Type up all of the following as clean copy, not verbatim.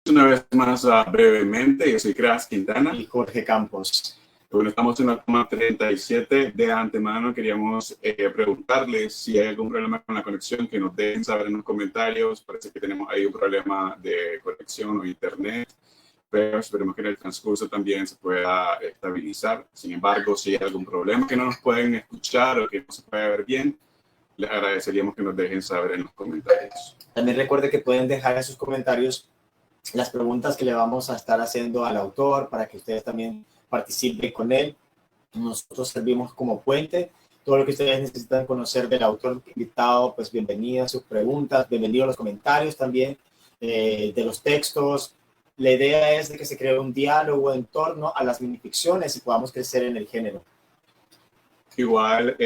Una vez más brevemente, yo soy Cras Quintana y Jorge Campos. Bueno, estamos en la toma 37. De antemano queríamos preguntarles si hay algún problema con la conexión, que nos dejen saber en los comentarios. Parece que tenemos ahí un problema de conexión o internet, pero esperemos que en el transcurso también se pueda estabilizar. Sin embargo, si hay algún problema que no nos pueden escuchar o que no se puede ver bien, les agradeceríamos que nos dejen saber en los comentarios. También recuerde que pueden dejar en sus comentarios las preguntas que le vamos a estar haciendo al autor para que ustedes también participen con él. Nosotros servimos como puente. Todo lo que ustedes necesitan conocer del autor invitado, pues bienvenidas sus preguntas, bienvenidos los comentarios también de los textos. La idea es de que se cree un diálogo en torno a las minificciones y podamos crecer en el género. Igual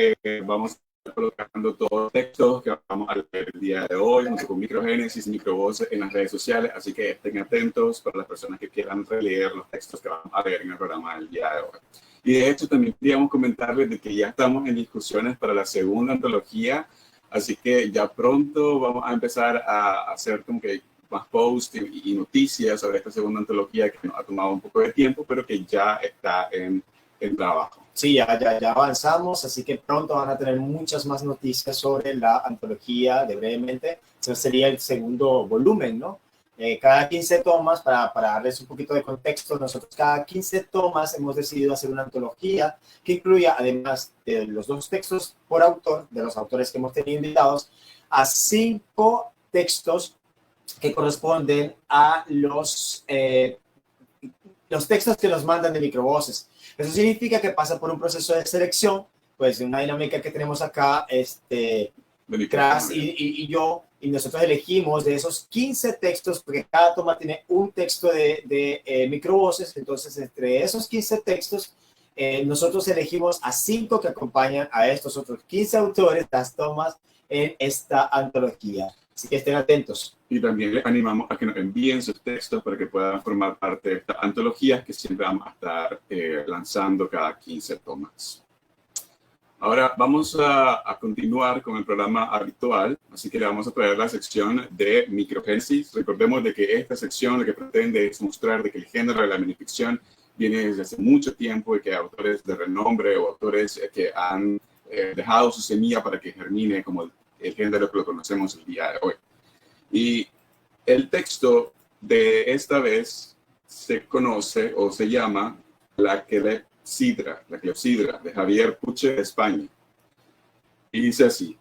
vamos colocando todos los textos que vamos a leer el día de hoy, junto con Microgénesis y Microvoces en las redes sociales, así que estén atentos para las personas que quieran releer los textos que vamos a ver en el programa del día de hoy. Y de hecho también queríamos comentarles de que ya estamos en discusiones para la segunda antología, así que ya pronto vamos a empezar a hacer como que más posts y noticias sobre esta segunda antología que nos ha tomado un poco de tiempo, pero que ya está en trabajo. Sí, ya avanzamos, así que pronto van a tener muchas más noticias sobre la antología de Brevemente. Ese sería el segundo volumen, ¿no? Cada 15 tomas, para darles un poquito de contexto, nosotros cada 15 tomas hemos decidido hacer una antología que incluya, además de los 2 textos por autor, de los autores que hemos tenido invitados, a 5 textos que corresponden a los textos que nos mandan de Microvoces. Eso significa que pasa por un proceso de selección, pues una dinámica que tenemos acá, Cras y yo, y nosotros elegimos de esos 15 textos, porque cada toma tiene un texto de Microvoces, entonces entre esos 15 textos, nosotros elegimos a 5 que acompañan a estos otros 15 autores, las tomas en esta antología. Así que estén atentos. Y también les animamos a que nos envíen sus textos para que puedan formar parte de esta antología que siempre vamos a estar lanzando cada 15 tomas. Ahora vamos a continuar con el programa habitual, así que le vamos a traer la sección de Microgénesis. Recordemos de que esta sección lo que pretende es mostrar de que el género de la minificción viene desde hace mucho tiempo y que autores de renombre o autores que han dejado su semilla para que germine como el género que lo conocemos el día de hoy. Y el texto de esta vez se conoce o se llama La Clepsidra de Javier Puche de España. Y dice así: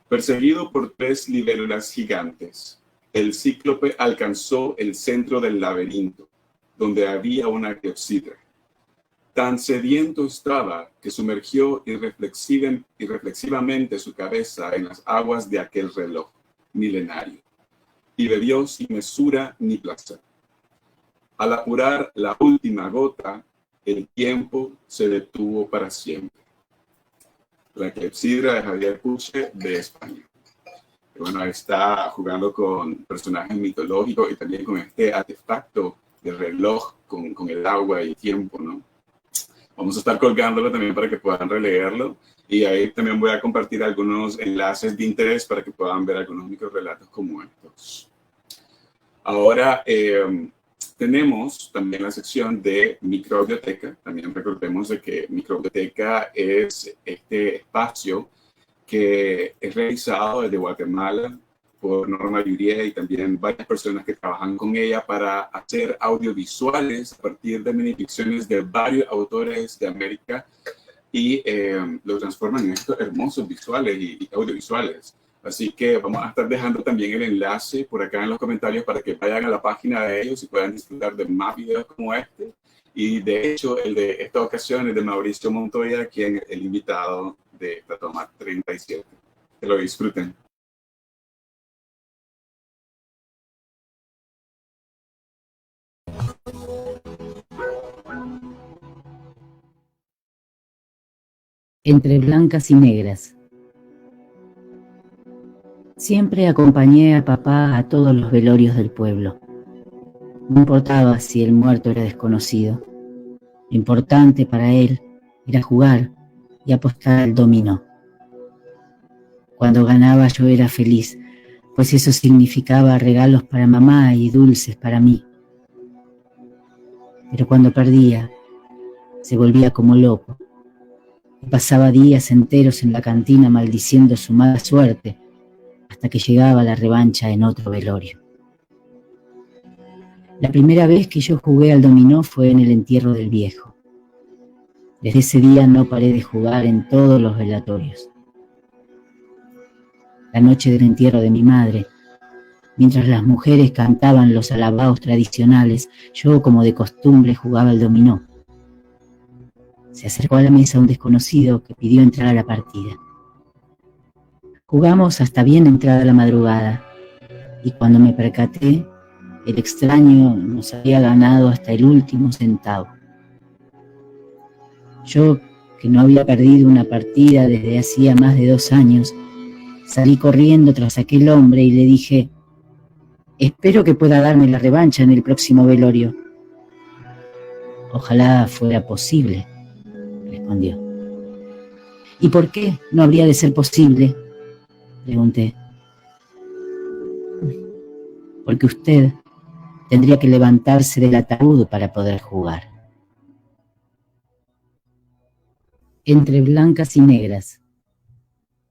perseguido por 3 libélulas gigantes, el cíclope alcanzó el centro del laberinto, donde había una clepsidra. Tan sediento estaba que sumergió irreflexivamente su cabeza en las aguas de aquel reloj milenario y bebió sin mesura ni placer. Al apurar la última gota, el tiempo se detuvo para siempre. La clepsidra de Javier Puche de España. Y bueno, está jugando con personajes mitológicos y también con este artefacto de reloj con el agua y tiempo, ¿no? Vamos a estar colgándolo también para que puedan releerlo. Y ahí también voy a compartir algunos enlaces de interés para que puedan ver algunos microrelatos como estos. Ahora, tenemos también la sección de microbiblioteca. También recordemos de que microbiblioteca es este espacio que es realizado desde Guatemala por Norma Llurier y también varias personas que trabajan con ella para hacer audiovisuales a partir de minificciones de varios autores de América y lo transforman en estos hermosos visuales y audiovisuales. Así que vamos a estar dejando también el enlace por acá en los comentarios para que vayan a la página de ellos y puedan disfrutar de más videos como este. Y de hecho, el de esta ocasión es de Mauricio Montoya, quien es el invitado de la toma 37. Que lo disfruten. Entre blancas y negras. Siempre acompañé a papá a todos los velorios del pueblo. No importaba si el muerto era desconocido. Lo importante para él era jugar y apostar al dominó. Cuando ganaba yo era feliz, pues eso significaba regalos para mamá y dulces para mí. Pero cuando perdía, se volvía como loco. Y pasaba días enteros en la cantina maldiciendo su mala suerte, hasta que llegaba la revancha en otro velorio. La primera vez que yo jugué al dominó fue en el entierro del viejo. Desde ese día no paré de jugar en todos los velatorios. La noche del entierro de mi madre, mientras las mujeres cantaban los alabados tradicionales, yo, como de costumbre, jugaba al dominó. Se acercó a la mesa un desconocido que pidió entrar a la partida. Jugamos hasta bien entrada la madrugada, y cuando me percaté, el extraño nos había ganado hasta el último centavo. Yo, que no había perdido una partida desde hacía más de 2 años, salí corriendo tras aquel hombre y le dije: «Espero que pueda darme la revancha en el próximo velorio». «Ojalá fuera posible», respondió. «¿Y por qué no habría de ser posible?», pregunté. «Porque usted tendría que levantarse del ataúd para poder jugar». Entre blancas y negras.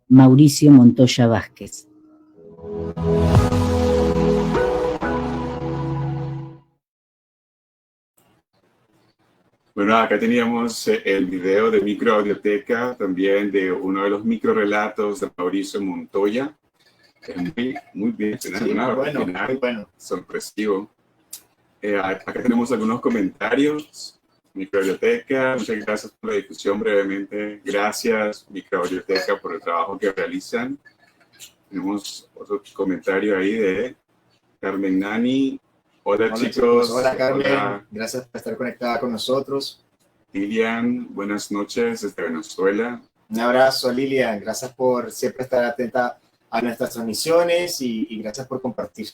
Mauricio Montoya Vázquez. Bueno, acá teníamos el video de microbiblioteca, también de uno de los microrelatos de Mauricio Montoya. Muy bien, Sí, muy bueno. Sorpresivo. Acá tenemos algunos comentarios. Microbiblioteca, muchas gracias por la discusión brevemente. Gracias, Microbiblioteca, por el trabajo que realizan. Tenemos otro comentario ahí de Carmen Nani. Hola chicos. Hola Carmen, hola. Gracias por estar conectada con nosotros. Lilian, buenas noches desde Venezuela. Un abrazo, Lilian. Gracias por siempre estar atenta a nuestras transmisiones y gracias por compartir.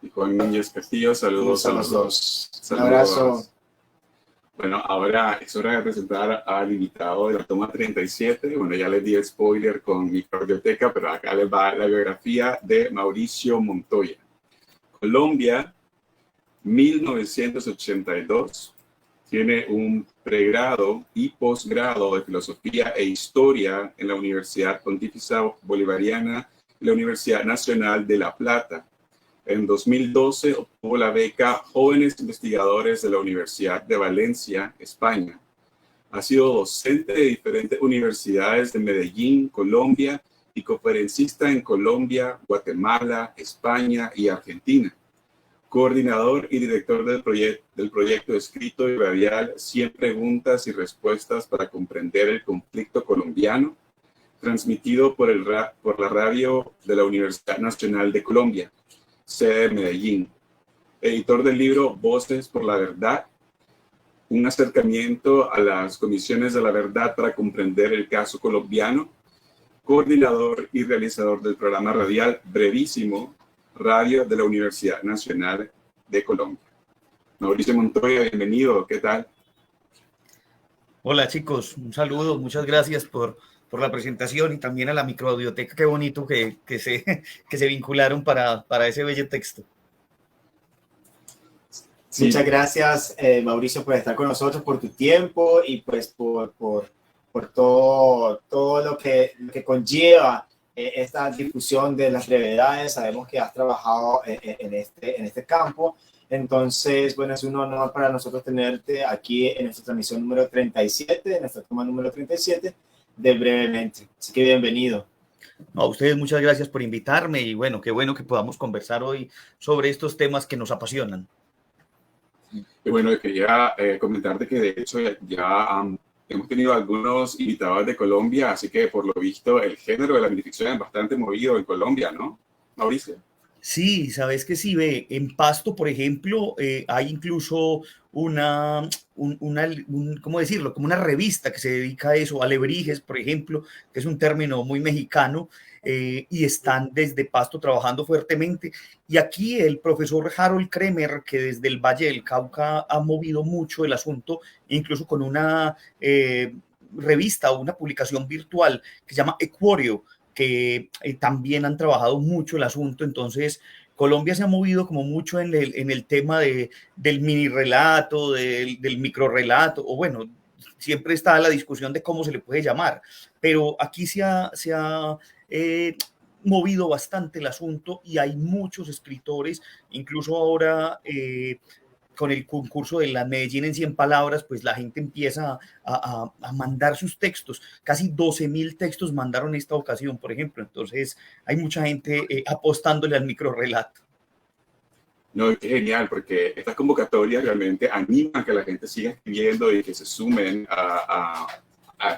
Y Juan Núñez Castillo, saludos a los dos. Un abrazo. Bueno, ahora es hora de presentar al invitado de la toma 37. Bueno, ya les di el spoiler con Microbiblioteca, pero acá les va la biografía de Mauricio Montoya. Colombia, 1982. Tiene un pregrado y posgrado de Filosofía e Historia en la Universidad Pontificia Bolivariana y la Universidad Nacional de La Plata. En 2012 obtuvo la beca Jóvenes Investigadores de la Universidad de Valencia, España. Ha sido docente de diferentes universidades de Medellín, Colombia, y conferencista en Colombia, Guatemala, España y Argentina. Coordinador y director del proyecto escrito y radial 100 preguntas y respuestas para comprender el conflicto colombiano, transmitido por la radio de la Universidad Nacional de Colombia, sede de Medellín. Editor del libro Voces por la Verdad, un acercamiento a las comisiones de la verdad para comprender el caso colombiano. Coordinador y realizador del programa radial Brevísimo, radio de la Universidad Nacional de Colombia. Mauricio Montoya, bienvenido, ¿qué tal? Hola chicos, un saludo, muchas gracias por la presentación y también a la microbiblioteca, qué bonito que se vincularon para ese bello texto. Sí. Muchas gracias, Mauricio, por estar con nosotros, por tu tiempo y pues por todo lo que conlleva esta difusión de las brevedades. Sabemos que has trabajado en este campo. Entonces, bueno, es un honor para nosotros tenerte aquí en nuestra transmisión número 37, en nuestra toma número 37 de Brevemente. Así que bienvenido. No, a ustedes muchas gracias por invitarme y bueno, qué bueno que podamos conversar hoy sobre estos temas que nos apasionan. Y bueno, quería comentarte que de hecho hemos tenido algunos invitados de Colombia, así que por lo visto el género de la minificción es bastante movido en Colombia, ¿no, Mauricio? Sí, sabes que sí, ve, en Pasto, por ejemplo, hay incluso ¿cómo decirlo? Como una revista que se dedica a eso, alebrijes, por ejemplo, que es un término muy mexicano, y están desde Pasto trabajando fuertemente. Y aquí el profesor Harold Kremer, que desde el Valle del Cauca ha movido mucho el asunto, incluso con una revista o una publicación virtual que se llama Equorio, que también han trabajado mucho el asunto. Entonces, Colombia se ha movido como mucho en el tema del mini relato, del micro relato, o bueno, siempre está la discusión de cómo se le puede llamar, pero aquí se ha movido bastante el asunto y hay muchos escritores, incluso ahora con el concurso de la Medellín en 100 palabras, pues la gente empieza a mandar sus textos. Casi 12,000 textos mandaron esta ocasión, por ejemplo. Entonces, hay mucha gente apostándole al microrrelato. No, es genial, porque estas convocatorias realmente animan a que la gente siga escribiendo y que se sumen a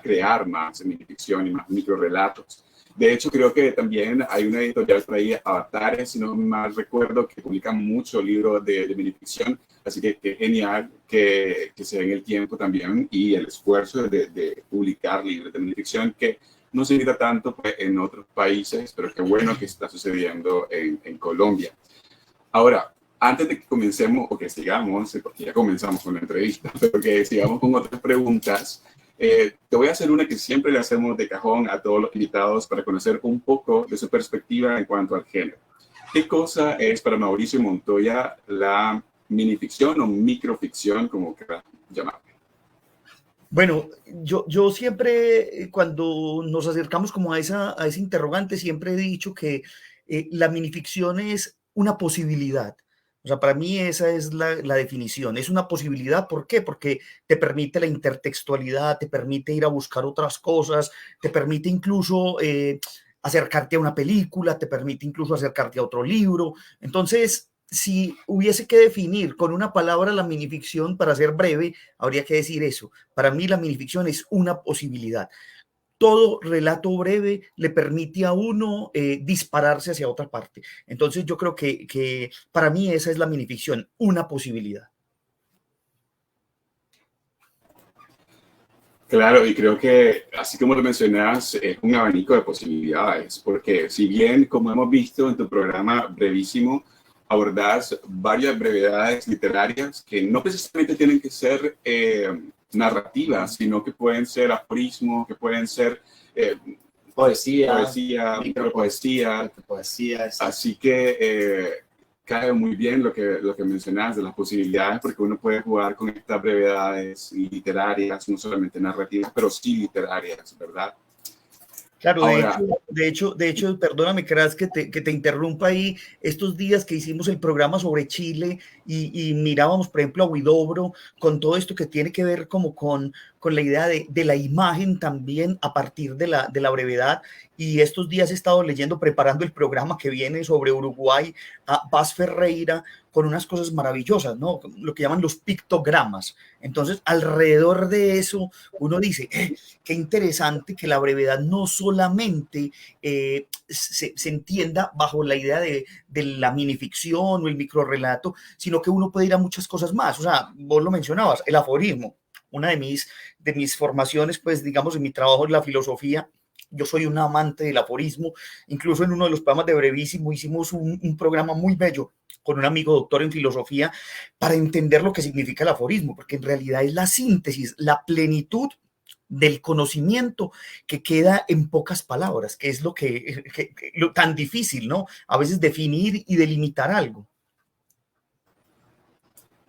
crear más minificción y más microrelatos. De hecho, creo que también hay una editorial por ahí, Avatares, si no mal recuerdo, que publica muchos libros de minificción. Así que es genial que se den el tiempo también y el esfuerzo de publicar libros de minificción, que no se evita tanto pues, en otros países, pero qué bueno que está sucediendo en Colombia. Ahora, antes de que comencemos, o que sigamos, porque ya comenzamos con la entrevista, pero que sigamos con otras preguntas, te voy a hacer una que siempre le hacemos de cajón a todos los invitados para conocer un poco de su perspectiva en cuanto al género. ¿Qué cosa es para Mauricio Montoya la minificción o microficción, como quieras llamarlo? Bueno, yo siempre, cuando nos acercamos como a ese interrogante, siempre he dicho que la minificción es una posibilidad. O sea, para mí esa es la definición. Es una posibilidad. ¿Por qué? Porque te permite la intertextualidad, te permite ir a buscar otras cosas, te permite incluso acercarte a una película, te permite incluso acercarte a otro libro. Entonces, si hubiese que definir con una palabra la minificción, para ser breve, habría que decir eso. Para mí la minificción es una posibilidad. Todo relato breve le permite a uno dispararse hacia otra parte. Entonces yo creo que para mí esa es la minificción, una posibilidad. Claro, y creo que, así como lo mencionas, es un abanico de posibilidades, porque si bien, como hemos visto en tu programa brevísimo, abordas varias brevedades literarias que no precisamente tienen que ser narrativas, sino que pueden ser aforismos, que pueden ser poesía, micropoesía. Así que cae muy bien lo que mencionas de las posibilidades, porque uno puede jugar con estas brevedades literarias, no solamente narrativas, pero sí literarias, ¿verdad? Claro, ahora, de hecho, perdóname, Cras, que te interrumpa ahí. Estos días que hicimos el programa sobre Chile y mirábamos, por ejemplo, a Huidobro, con todo esto que tiene que ver como con la idea de la imagen también a partir de la brevedad. Y estos días he estado leyendo, preparando el programa que viene sobre Uruguay, a Paz Ferreira, con unas cosas maravillosas, ¿no? Lo que llaman los pictogramas. Entonces, alrededor de eso, uno dice, qué interesante que la brevedad no solamente se entienda bajo la idea de la minificción o el microrrelato, sino que uno puede ir a muchas cosas más. O sea, vos lo mencionabas, el aforismo. Una de mis formaciones, pues digamos, en mi trabajo en la filosofía, yo soy un amante del aforismo. Incluso en uno de los programas de Brevísimo hicimos un programa muy bello con un amigo doctor en filosofía para entender lo que significa el aforismo, porque en realidad es la síntesis, la plenitud del conocimiento que queda en pocas palabras, que es lo tan difícil, ¿no? A veces definir y delimitar algo.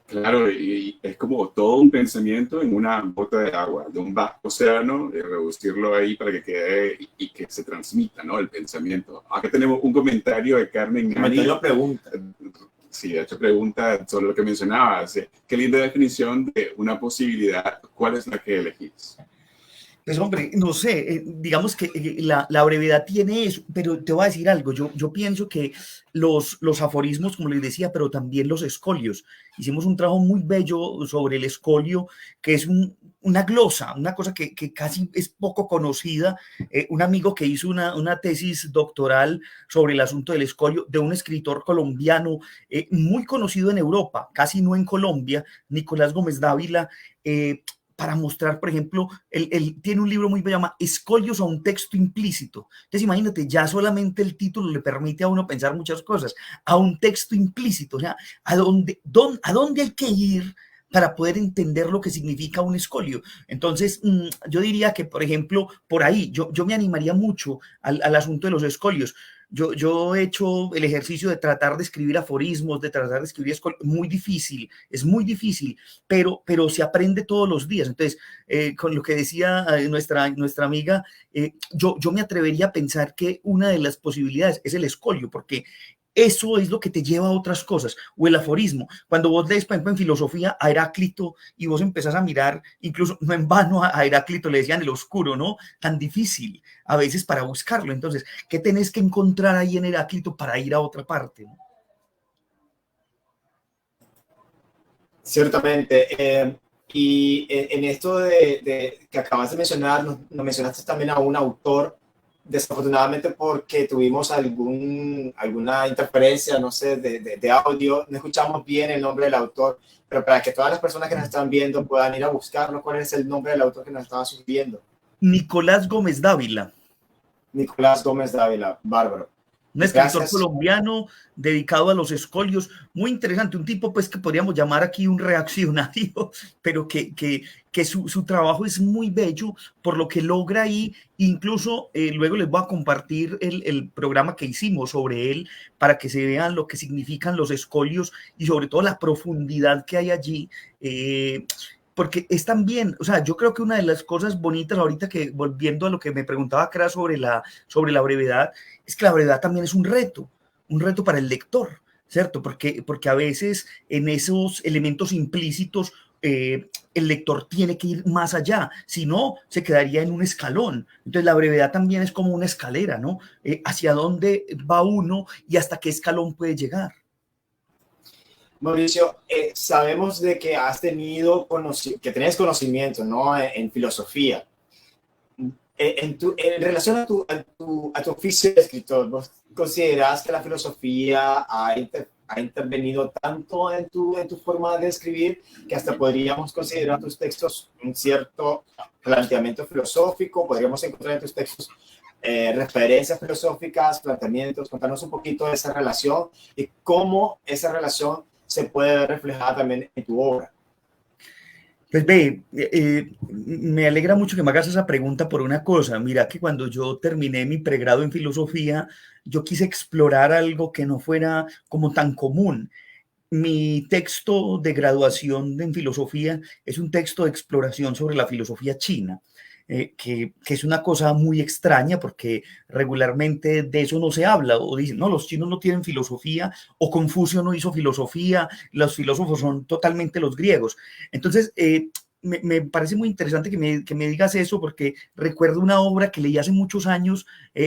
Claro, y es como todo un pensamiento en una gota de agua, de un vasto océano, y reducirlo ahí para que quede y que se transmita, ¿no? El pensamiento. Acá tenemos un comentario de Carmen Gani. Comentario pregunta. Sí, de hecho pregunta sobre lo que mencionabas. Qué linda definición de una posibilidad. ¿Cuál es la que elegís? Pues hombre, no sé, digamos que la brevedad tiene eso, pero te voy a decir algo, yo pienso que los aforismos, como les decía, pero también los escolios, hicimos un trabajo muy bello sobre el escolio, que es una glosa, una cosa que casi es poco conocida, un amigo que hizo una tesis doctoral sobre el asunto del escolio, de un escritor colombiano muy conocido en Europa, casi no en Colombia, Nicolás Gómez Dávila, para mostrar, por ejemplo, él tiene un libro muy bello, llama Escolios a un texto implícito. Entonces, imagínate, ya solamente el título le permite a uno pensar muchas cosas, a un texto implícito, o sea, a dónde hay que ir para poder entender lo que significa un escolio. Entonces, yo diría que, por ejemplo, por ahí, yo me animaría mucho al asunto de los escolios. Yo he hecho el ejercicio de tratar de escribir aforismos, de tratar de escribir muy difícil, es muy difícil, pero se aprende todos los días. Entonces, con lo que decía nuestra amiga, yo me atrevería a pensar que una de las posibilidades es el escolio, porque eso es lo que te lleva a otras cosas, o el aforismo. Cuando vos lees, por ejemplo, en filosofía a Heráclito y vos empezás a mirar, incluso no en vano a Heráclito le decían el oscuro, ¿no? Tan difícil a veces para buscarlo. Entonces, ¿qué tenés que encontrar ahí en Heráclito para ir a otra parte? Ciertamente. Y en esto que acabas de mencionar, nos mencionaste también a un autor, desafortunadamente porque tuvimos alguna interferencia, no sé, de audio, no escuchamos bien el nombre del autor, pero para que todas las personas que nos están viendo puedan ir a buscarlo, ¿cuál es el nombre del autor que nos estaba sugiriendo? Nicolás Gómez Dávila. Nicolás Gómez Dávila, bárbaro. Un escritor colombiano dedicado a los escolios, muy interesante, un tipo pues que podríamos llamar aquí un reaccionario, pero que su trabajo es muy bello por lo que logra ahí. Incluso luego les voy a compartir el programa que hicimos sobre él para que se vean lo que significan los escolios y sobre todo la profundidad que hay allí. Porque es también, o sea, yo creo que una de las cosas bonitas ahorita, que volviendo a lo que me preguntaba Cra sobre la brevedad, es que la brevedad también es un reto para el lector, ¿cierto? Porque a veces en esos elementos implícitos el lector tiene que ir más allá, si no, se quedaría en un escalón. Entonces la brevedad también es como una escalera, ¿no? Hacia dónde va uno y hasta qué escalón puede llegar. Mauricio, sabemos de que has tenido que tenés conocimiento, ¿no? En filosofía. En relación a tu oficio de escritor, ¿vos considerás que la filosofía ha intervenido tanto en tu forma de escribir que hasta podríamos considerar tus textos un cierto planteamiento filosófico? ¿Podríamos encontrar en tus textos referencias filosóficas, planteamientos? Contanos un poquito de esa relación y cómo esa relación se puede ver reflejada también en tu obra. Pues ve, me alegra mucho que me hagas esa pregunta por una cosa. Mira que cuando yo terminé mi pregrado en filosofía, yo quise explorar algo que no fuera como tan común. Mi texto de graduación en filosofía es un texto de exploración sobre la filosofía china, que es una cosa muy extraña porque regularmente de eso no se habla, o dicen, no, los chinos no tienen filosofía, o Confucio no hizo filosofía, los filósofos son totalmente los griegos. Entonces, me parece muy interesante que me digas eso, porque recuerdo una obra que leí hace muchos años,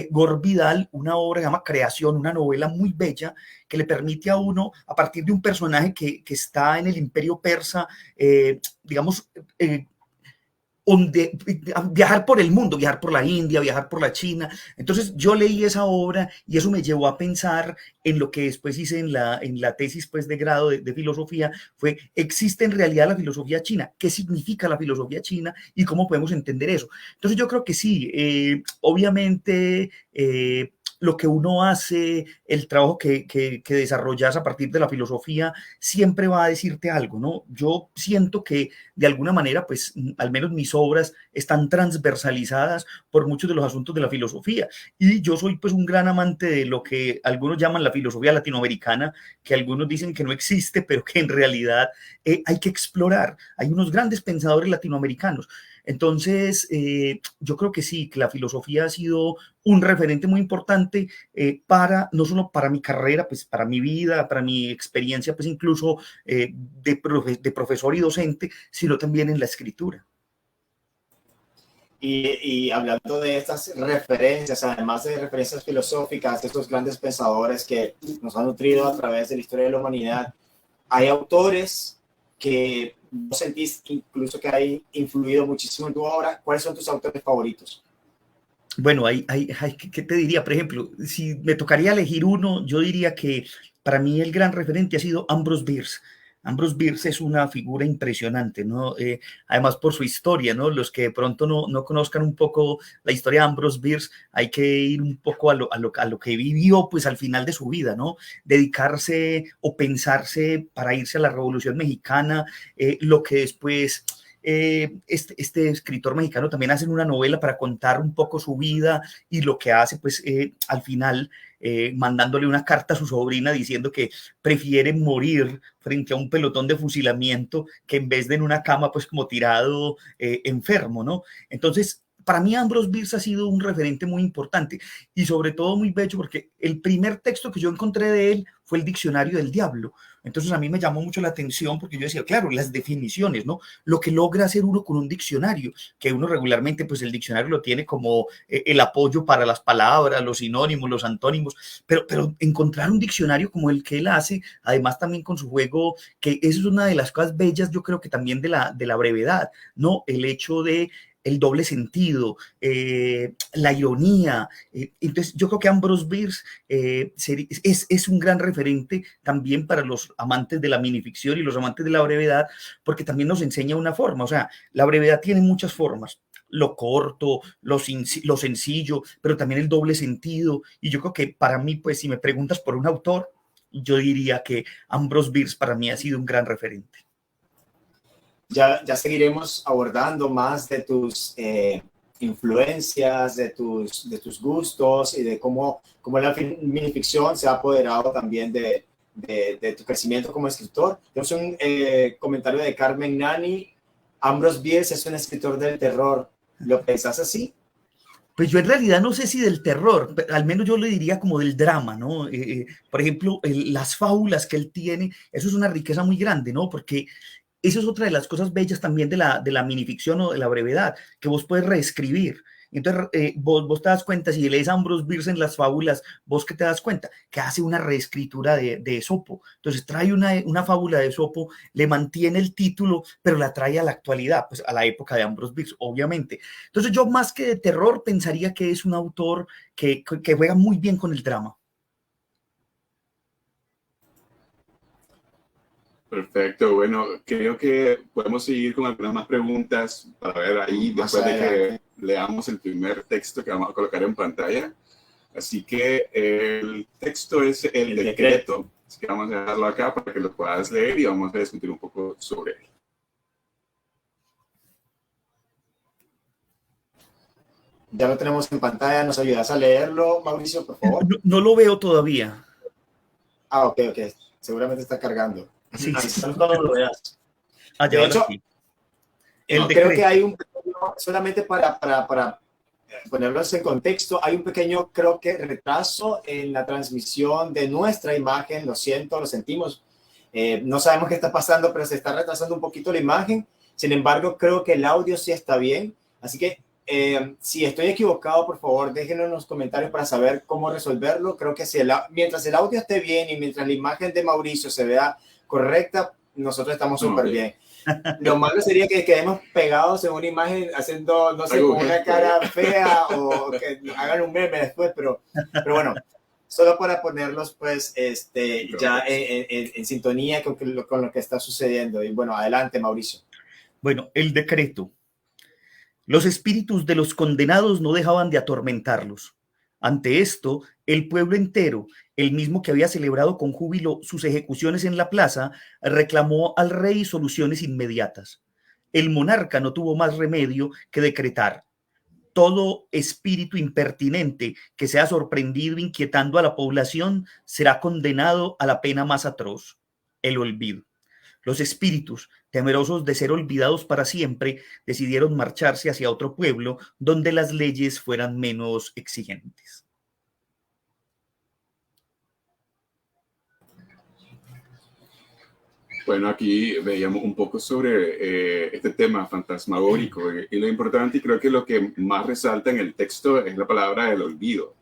Gore Vidal, una obra que se llama Creación, una novela muy bella que le permite a uno, a partir de un personaje que está en el imperio persa, digamos, viajar por el mundo, viajar por la India, viajar por la China. Entonces yo leí esa obra y eso me llevó a pensar en lo que después hice en la tesis pues, de grado de filosofía, fue, ¿existe en realidad la filosofía china? ¿Qué significa la filosofía china y cómo podemos entender eso? Entonces yo creo que sí, obviamente lo que uno hace, el trabajo que desarrollas a partir de la filosofía, siempre va a decirte algo, ¿no? Yo siento que de alguna manera, pues al menos mis obras están transversalizadas por muchos de los asuntos de la filosofía. Y yo soy pues un gran amante de lo que algunos llaman la filosofía latinoamericana, que algunos dicen que no existe, pero que en realidad hay que explorar. Hay unos grandes pensadores latinoamericanos. Entonces, yo creo que sí, que la filosofía ha sido un referente muy importante no solo para mi carrera, pues para mi vida, para mi experiencia, pues incluso de profesor y docente, sino también en la escritura. Y hablando de estas referencias, además de referencias filosóficas, de estos grandes pensadores que nos han nutrido a través de la historia de la humanidad, hay autores que vos sentís incluso que hay influido muchísimo en tu obra. ¿Cuáles son tus autores favoritos? Bueno, ¿qué te diría? Por ejemplo, si me tocaría elegir uno, yo diría que para mí el gran referente ha sido Ambrose Bierce. Ambrose Bierce es una figura impresionante, ¿no? Además por su historia, ¿no? Los que de pronto no conozcan un poco la historia de Ambrose Bierce, hay que ir un poco a lo que vivió, pues al final de su vida, ¿no? Dedicarse o pensarse para irse a la Revolución Mexicana, lo que después... este escritor mexicano también hace una novela para contar un poco su vida y lo que hace, pues al final mandándole una carta a su sobrina diciendo que prefiere morir frente a un pelotón de fusilamiento que en vez de en una cama, pues como tirado enfermo, ¿no? Entonces, para mí Ambrose Bierce ha sido un referente muy importante y sobre todo muy bello porque el primer texto que yo encontré de él fue el Diccionario del Diablo. Entonces a mí me llamó mucho la atención porque yo decía, claro, las definiciones, ¿no? Lo que logra hacer uno con un diccionario, que uno regularmente, pues el diccionario lo tiene como el apoyo para las palabras, los sinónimos, los antónimos, pero encontrar un diccionario como el que él hace, además también con su juego, que eso es una de las cosas bellas, yo creo que también de la brevedad, ¿no? El hecho de el doble sentido, la ironía. Entonces, yo creo que Ambrose Bierce es un gran referente también para los amantes de la minificción y los amantes de la brevedad, porque también nos enseña una forma. O sea, la brevedad tiene muchas formas. Lo corto, lo sencillo, pero también el doble sentido. Y yo creo que para mí, pues, si me preguntas por un autor, yo diría que Ambrose Bierce para mí ha sido un gran referente. Ya seguiremos abordando más de tus influencias, de tus gustos y de cómo la minificción se ha apoderado también de tu crecimiento como escritor. Tenemos un comentario de Carmen Nani. Ambrose Bierce es un escritor del terror. ¿Lo pensás así? Pues yo en realidad no sé si del terror, al menos yo le diría como del drama, ¿no? Por ejemplo, las fábulas que él tiene, eso es una riqueza muy grande, ¿no? Porque eso es otra de las cosas bellas también de la minificción o de la brevedad, que vos puedes reescribir. Entonces, vos te das cuenta, si lees a Ambrose Bierce en las fábulas, vos que te das cuenta, que hace una reescritura de Esopo. Entonces, trae una fábula de Esopo, le mantiene el título, pero la trae a la actualidad, pues a la época de Ambrose Bierce, obviamente. Entonces, yo más que de terror, pensaría que es un autor que juega muy bien con el drama. Perfecto, bueno, creo que podemos seguir con algunas más preguntas para ver ahí después de que leamos el primer texto que vamos a colocar en pantalla. Así que el texto es el decreto, así que vamos a dejarlo acá para que lo puedas leer y vamos a discutir un poco sobre él. Ya lo tenemos en pantalla, ¿nos ayudas a leerlo, Mauricio, por favor? No lo veo todavía. Ah, ok, seguramente está cargando. Sí, sí. Cuando lo veas. De hecho, creo que hay un pequeño, solamente para ponerlos en contexto, hay un pequeño, creo que retraso en la transmisión de nuestra imagen. Lo siento, lo sentimos. No sabemos qué está pasando, pero se está retrasando un poquito la imagen. Sin embargo, creo que el audio sí está bien. Así que si estoy equivocado, por favor, déjenlo en los comentarios para saber cómo resolverlo. Creo que mientras el audio esté bien y mientras la imagen de Mauricio se vea correcta, nosotros estamos súper bien. Lo malo sería que quedemos pegados en una imagen haciendo, no sé, con una cara fea o que hagan un meme después, pero bueno, solo para ponerlos pues ya en sintonía con lo que está sucediendo. Y bueno, adelante, Mauricio. Bueno, el decreto. Los espíritus de los condenados no dejaban de atormentarlos. Ante esto, el pueblo entero, el mismo que había celebrado con júbilo sus ejecuciones en la plaza, reclamó al rey soluciones inmediatas. El monarca no tuvo más remedio que decretar: todo espíritu impertinente que sea sorprendido inquietando a la población será condenado a la pena más atroz, el olvido. Los espíritus, temerosos de ser olvidados para siempre, decidieron marcharse hacia otro pueblo donde las leyes fueran menos exigentes. Bueno, aquí veíamos un poco sobre este tema fantasmagórico y lo importante, y creo que lo que más resalta en el texto es la palabra del olvido.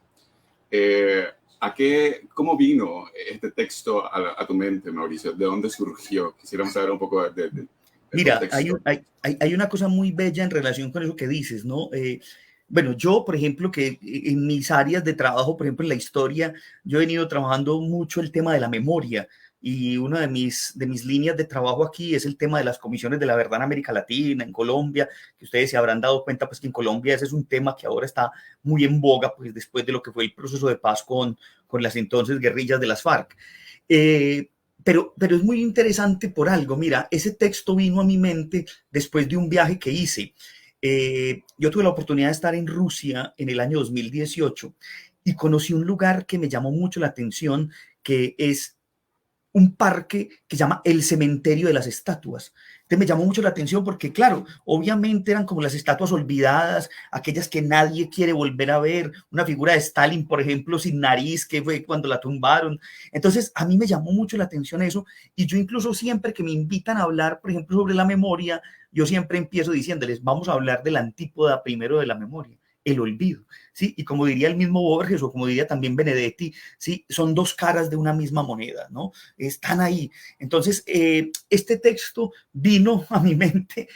¿Cómo vino este texto a tu mente, Mauricio? ¿De dónde surgió? Quisiéramos saber un poco del Mira, contexto. hay una cosa muy bella en relación con eso que dices, ¿no? Bueno, yo, por ejemplo, que en mis áreas de trabajo, por ejemplo, en la historia, yo he venido trabajando mucho el tema de la memoria, y una de mis líneas de trabajo aquí es el tema de las comisiones de la verdad en América Latina, en Colombia, que ustedes se habrán dado cuenta, pues que en Colombia ese es un tema que ahora está muy en boga, pues después de lo que fue el proceso de paz con las entonces guerrillas de las FARC. Pero es muy interesante por algo. Mira, ese texto vino a mi mente después de un viaje que hice. Yo tuve la oportunidad de estar en Rusia en el año 2018 y conocí un lugar que me llamó mucho la atención, que es un parque que se llama el Cementerio de las Estatuas. Entonces me llamó mucho la atención porque, claro, obviamente eran como las estatuas olvidadas, aquellas que nadie quiere volver a ver, una figura de Stalin, por ejemplo, sin nariz, que fue cuando la tumbaron. Entonces a mí me llamó mucho la atención eso, y yo incluso siempre que me invitan a hablar, por ejemplo, sobre la memoria, yo siempre empiezo diciéndoles: vamos a hablar de la antípoda primero de la memoria, el olvido, ¿sí? Y como diría el mismo Borges, o como diría también Benedetti, ¿sí? Son dos caras de una misma moneda, ¿no? Están ahí. Entonces, este texto vino a mi mente,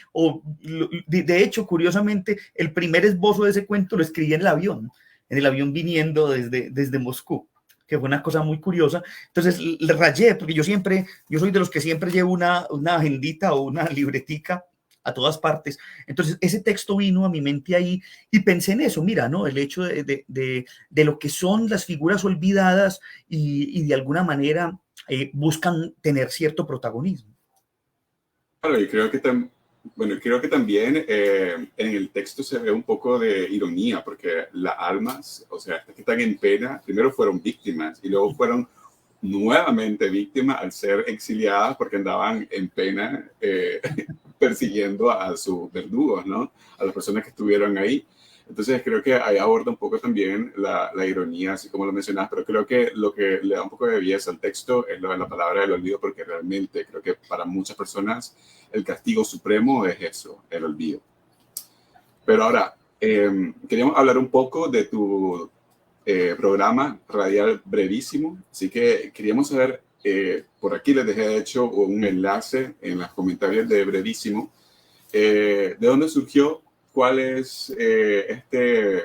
de hecho, curiosamente, el primer esbozo de ese cuento lo escribí en el avión viniendo desde Moscú, que fue una cosa muy curiosa. Entonces le rayé, porque yo soy de los que siempre llevo una agendita o una libretica a todas partes. Entonces ese texto vino a mi mente ahí y pensé en eso, mira, ¿no? El hecho de lo que son las figuras olvidadas y de alguna manera buscan tener cierto protagonismo. Claro, y creo que también en el texto se ve un poco de ironía, porque las almas, o sea, estas que están en pena, primero fueron víctimas y luego fueron nuevamente víctimas al ser exiliadas porque andaban en pena persiguiendo a sus verdugos, ¿no? A las personas que estuvieron ahí. Entonces creo que ahí aborda un poco también la ironía, así como lo mencionas, pero creo que lo que le da un poco de belleza al texto es lo de la palabra del olvido, porque realmente creo que para muchas personas el castigo supremo es eso, el olvido. Pero ahora, queríamos hablar un poco de tu programa radial Brevísimo, así que queríamos saber, por aquí les dejé de hecho un enlace en los comentarios de Brevísimo, de dónde surgió, cuál es este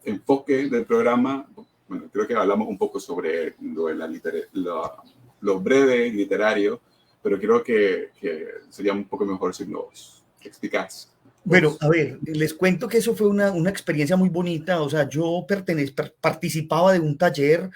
enfoque del programa. Bueno, creo que hablamos un poco sobre lo breve literario, pero creo que sería un poco mejor si nos explicas. Bueno, a ver, les cuento que eso fue una experiencia muy bonita. O sea, yo participaba de un taller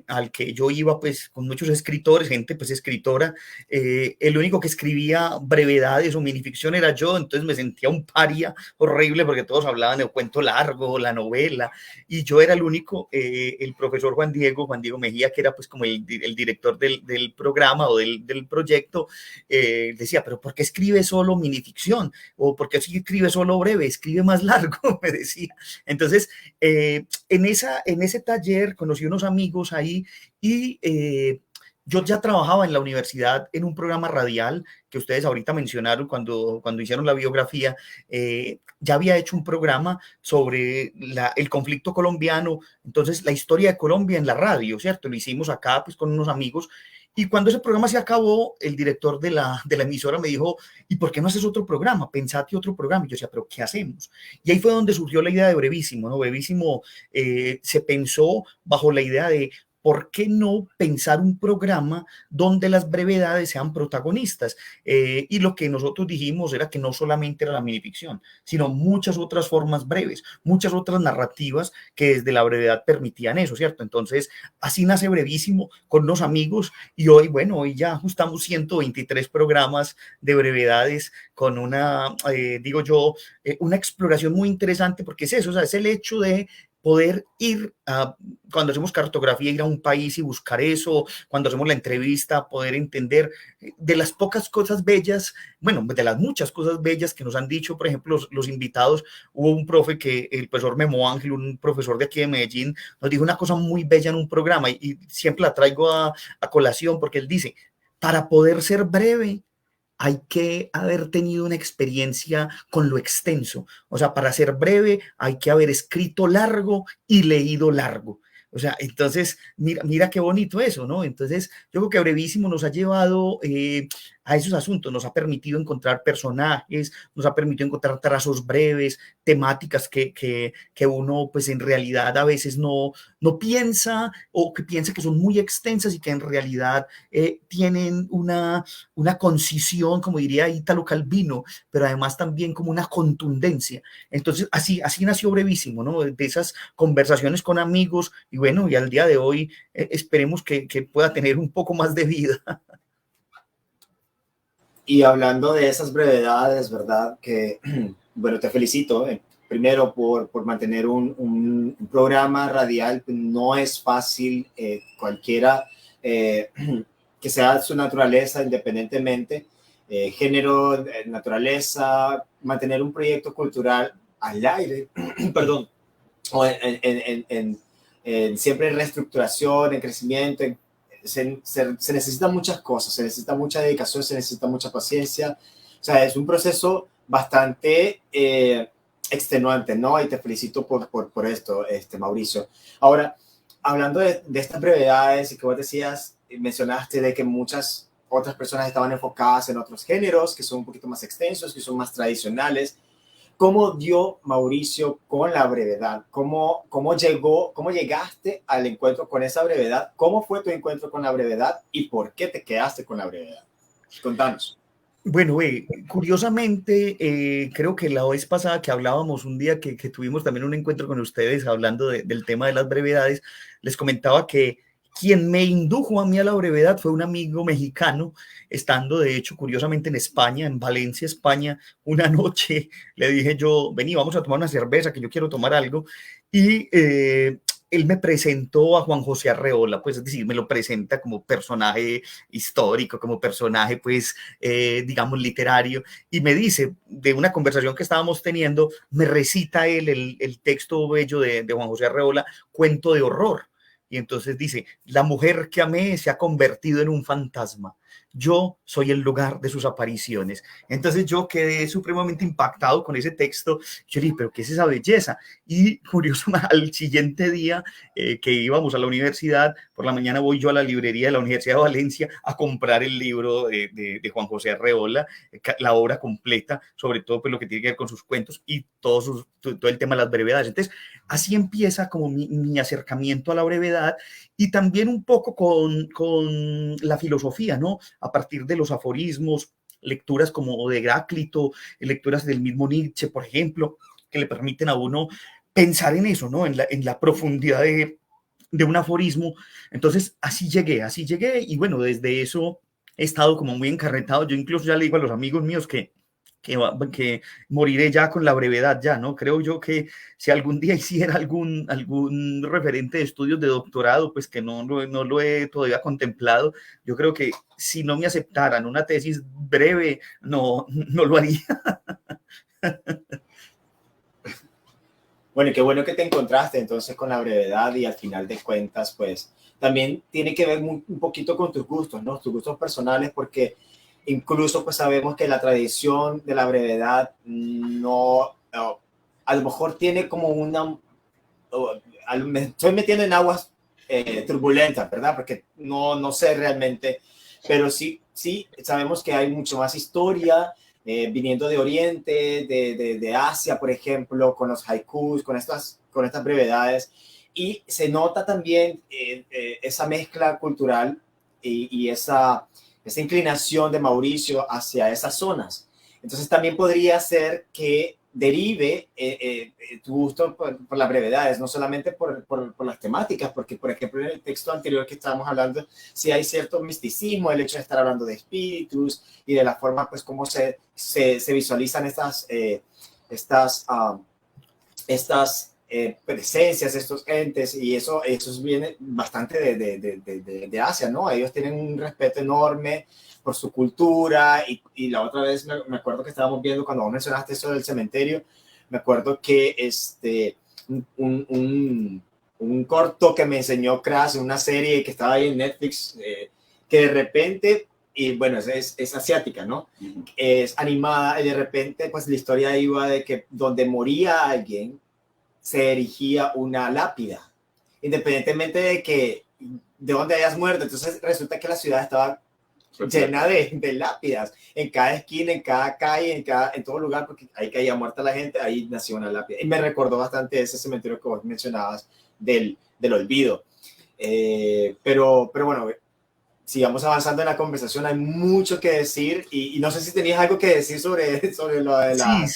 al que yo iba pues con muchos escritores, gente pues escritora. El único que escribía brevedades o minificción era yo, entonces me sentía un paria horrible porque todos hablaban de cuento largo, la novela, y yo era el único. El profesor Juan Diego Mejía, que era pues como el director del programa o del proyecto, decía: pero ¿por qué escribe solo minificción? ¿O por qué escribe solo breve? Escribe más largo, me decía. Entonces, en ese taller conocí unos amigos ahí, y yo ya trabajaba en la universidad en un programa radial que ustedes ahorita mencionaron cuando hicieron la biografía. Ya había hecho un programa sobre el conflicto colombiano, entonces la historia de Colombia en la radio, ¿cierto? Lo hicimos acá pues con unos amigos. Y cuando ese programa se acabó, el director de la emisora me dijo: ¿y por qué no haces otro programa? Pensate otro programa. Y yo decía: ¿pero qué hacemos? Y ahí fue donde surgió la idea de Brevísimo, ¿no? Brevísimo se pensó bajo la idea de ¿por qué no pensar un programa donde las brevedades sean protagonistas? Y lo que nosotros dijimos era que no solamente era la minificción, sino muchas otras formas breves, muchas otras narrativas que desde la brevedad permitían eso, ¿cierto? Entonces, así nace Brevísimo con unos amigos y hoy, bueno, hoy ya ajustamos 123 programas de brevedades con una, digo yo, una exploración muy interesante porque es eso, o sea, es el hecho de poder ir a, cuando hacemos cartografía, ir a un país y buscar eso, cuando hacemos la entrevista, poder entender de las pocas cosas bellas, bueno, de las muchas cosas bellas que nos han dicho, por ejemplo, los invitados, hubo un profe que, el profesor Memo Ángel, un profesor de aquí de Medellín, nos dijo una cosa muy bella en un programa y siempre la traigo a colación porque él dice, para poder ser breve, hay que haber tenido una experiencia con lo extenso. O sea, para ser breve, hay que haber escrito largo y leído largo. O sea, entonces, mira qué bonito eso, ¿no? Entonces, yo creo que Brevísimo nos ha llevado a esos asuntos, nos ha permitido encontrar personajes, nos ha permitido encontrar trazos breves, temáticas que uno, pues en realidad a veces no piensa o que piensa que son muy extensas y que en realidad tienen una concisión, como diría Ítalo Calvino, pero además también como una contundencia. Entonces, así nació Brevísimo, ¿no? De esas conversaciones con amigos y bueno, y al día de hoy esperemos que pueda tener un poco más de vida. Y hablando de esas brevedades, ¿verdad? Que, bueno, te felicito, primero por mantener un programa radial. No es fácil, cualquiera que sea su naturaleza independientemente, género, naturaleza, mantener un proyecto cultural al aire, perdón, o siempre en reestructuración, en crecimiento, se necesitan muchas cosas, se necesita mucha dedicación, se necesita mucha paciencia. O sea, es un proceso bastante extenuante, ¿no? Y te felicito por esto, Mauricio. Ahora, hablando de estas brevedades y que vos decías, mencionaste de que muchas otras personas estaban enfocadas en otros géneros que son un poquito más extensos, que son más tradicionales. ¿Cómo dio Mauricio con la brevedad? ¿Cómo llegaste al encuentro con esa brevedad? ¿Cómo fue tu encuentro con la brevedad y por qué te quedaste con la brevedad? Contanos. Bueno, curiosamente, creo que la vez pasada que hablábamos, un día que tuvimos también un encuentro con ustedes hablando del tema de las brevedades, les comentaba que quien me indujo a mí a la brevedad fue un amigo mexicano, estando de hecho curiosamente en España, en Valencia, España, una noche le dije yo, vení, vamos a tomar una cerveza, que yo quiero tomar algo, y él me presentó a Juan José Arreola, pues es decir, me lo presenta como personaje histórico, como personaje, pues, digamos, literario, y me dice, de una conversación que estábamos teniendo, me recita él el texto bello de Juan José Arreola, Cuento de horror. Y entonces dice, la mujer que amé se ha convertido en un fantasma. Yo soy el lugar de sus apariciones. Entonces yo quedé supremamente impactado con ese texto. Yo dije, pero ¿qué es esa belleza? Y curioso, al siguiente día que íbamos a la universidad, por la mañana voy yo a la librería de la Universidad de Valencia a comprar el libro de Juan José Arreola, la obra completa, sobre todo pues, lo que tiene que ver con sus cuentos y todo el tema de las brevedades. Entonces, así empieza como mi acercamiento a la brevedad y también un poco con la filosofía, ¿no? A partir de los aforismos, lecturas como de Heráclito, lecturas del mismo Nietzsche, por ejemplo, que le permiten a uno pensar en eso, ¿no? En la profundidad de un aforismo. Entonces, así llegué y bueno, desde eso he estado como muy encarretado. Yo incluso ya le digo a los amigos míos que moriré ya con la brevedad ya, ¿no? Creo yo que si algún día hiciera algún referente de estudios de doctorado, pues que no lo he todavía contemplado, yo creo que si no me aceptaran una tesis breve, no lo haría. Bueno, qué bueno que te encontraste entonces con la brevedad y al final de cuentas, pues también tiene que ver un poquito con tus gustos, ¿no? Tus gustos personales, porque incluso pues sabemos que la tradición de la brevedad a lo mejor tiene como me estoy metiendo en aguas turbulentas, ¿verdad? Porque no sé realmente, pero sí sabemos que hay mucho más historia viniendo de Oriente, de Asia, por ejemplo, con los haikus, con estas brevedades. y se nota también esa mezcla cultural y esa inclinación de Mauricio hacia esas zonas. Entonces también podría ser que derive tu gusto por las brevedades, no solamente por las temáticas, porque por ejemplo en el texto anterior que estábamos hablando, sí hay cierto misticismo, el hecho de estar hablando de espíritus y de la forma pues como se visualizan estas presencias, estos entes, y eso viene bastante de Asia, ¿no? Ellos tienen un respeto enorme por su cultura, y la otra vez me acuerdo que estábamos viendo, cuando vos mencionaste eso del cementerio, me acuerdo que un corto que me enseñó Crash, una serie que estaba ahí en Netflix, que de repente, y bueno, es asiática, ¿no? Es animada, y de repente pues la historia iba de que donde moría alguien, se erigía una lápida, independientemente de dónde hayas muerto. Entonces resulta que la ciudad estaba llena de lápidas, en cada esquina, en cada calle, en todo lugar, porque ahí caía muerta la gente, ahí nació una lápida. Y me recordó bastante ese cementerio que vos mencionabas del olvido. Pero bueno, sigamos avanzando en la conversación, hay mucho que decir, y no sé si tenías algo que decir sobre lo de la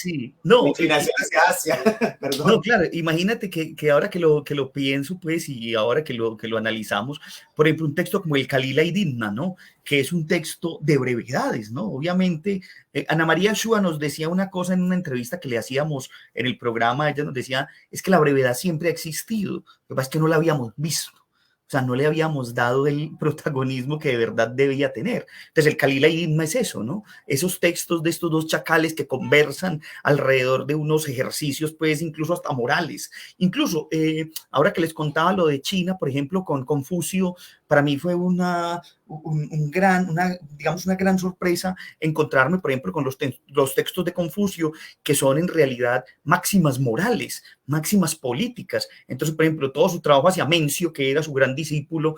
No, inclinación hacia Asia. Perdón. No, claro, imagínate que ahora que lo pienso, pues, y ahora que lo analizamos, por ejemplo, un texto como el Kalila y Dimna, ¿no? Que es un texto de brevedades, ¿no? Obviamente, Ana María Shua nos decía una cosa en una entrevista que le hacíamos en el programa, ella nos decía, es que la brevedad siempre ha existido, lo que pasa es que no la habíamos visto. O sea, no le habíamos dado el protagonismo que de verdad debía tener. Entonces, el Kalila y Dimna es eso, ¿no? Esos textos de estos dos chacales que conversan alrededor de unos ejercicios, pues, incluso hasta morales. Incluso, ahora que les contaba lo de China, por ejemplo, con Confucio, para mí fue una gran sorpresa encontrarme, por ejemplo, con los textos de Confucio, que son en realidad máximas morales, máximas políticas. Entonces, por ejemplo, todo su trabajo hacia Mencio, que era su gran discípulo,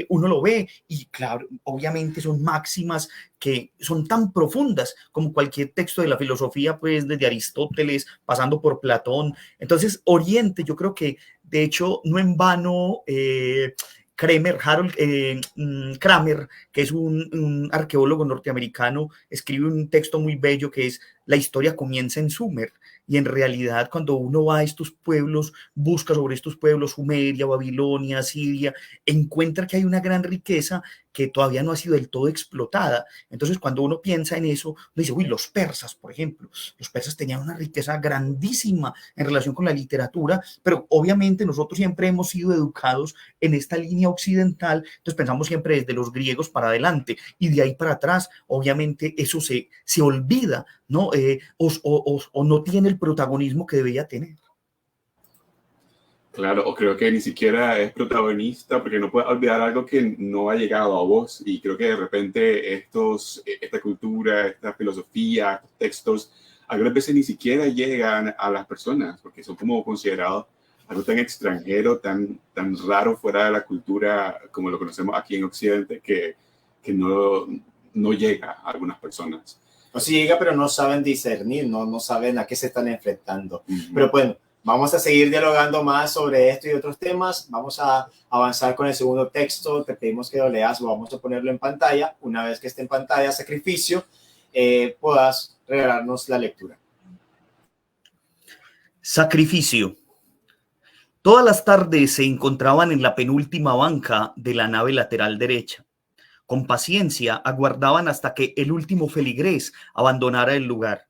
uno lo ve y claro, obviamente son máximas que son tan profundas como cualquier texto de la filosofía, pues desde Aristóteles, pasando por Platón. Entonces, Oriente, yo creo que de hecho no en vano Harold Kramer, que es un arqueólogo norteamericano, escribe un texto muy bello que es La historia comienza en Sumer. Y en realidad, cuando uno va a estos pueblos, busca sobre estos pueblos, Sumeria, Babilonia, Siria, encuentra que hay una gran riqueza que todavía no ha sido del todo explotada. Entonces, cuando uno piensa en eso, uno dice, uy, los persas, por ejemplo, los persas tenían una riqueza grandísima en relación con la literatura, pero obviamente nosotros siempre hemos sido educados en esta línea occidental, entonces pensamos siempre desde los griegos para adelante, y de ahí para atrás, obviamente eso se olvida, ¿no? O no tiene el protagonismo que debería tener. Claro, o creo que ni siquiera es protagonista, porque no puedes olvidar algo que no ha llegado a vos, y creo que de repente esta cultura, esta filosofía, estos textos, algunas veces ni siquiera llegan a las personas, porque son como considerados algo tan extranjero, tan raro fuera de la cultura como lo conocemos aquí en Occidente, que no llega a algunas personas. O sí llega, pero no saben discernir, no saben a qué se están enfrentando. Pero bueno, vamos a seguir dialogando más sobre esto y otros temas. Vamos a avanzar con el segundo texto. Te pedimos que lo leas, vamos a ponerlo en pantalla. Una vez que esté en pantalla, Sacrificio, puedas regalarnos la lectura. Sacrificio. Todas las tardes se encontraban en la penúltima banca de la nave lateral derecha. Con paciencia aguardaban hasta que el último feligrés abandonara el lugar.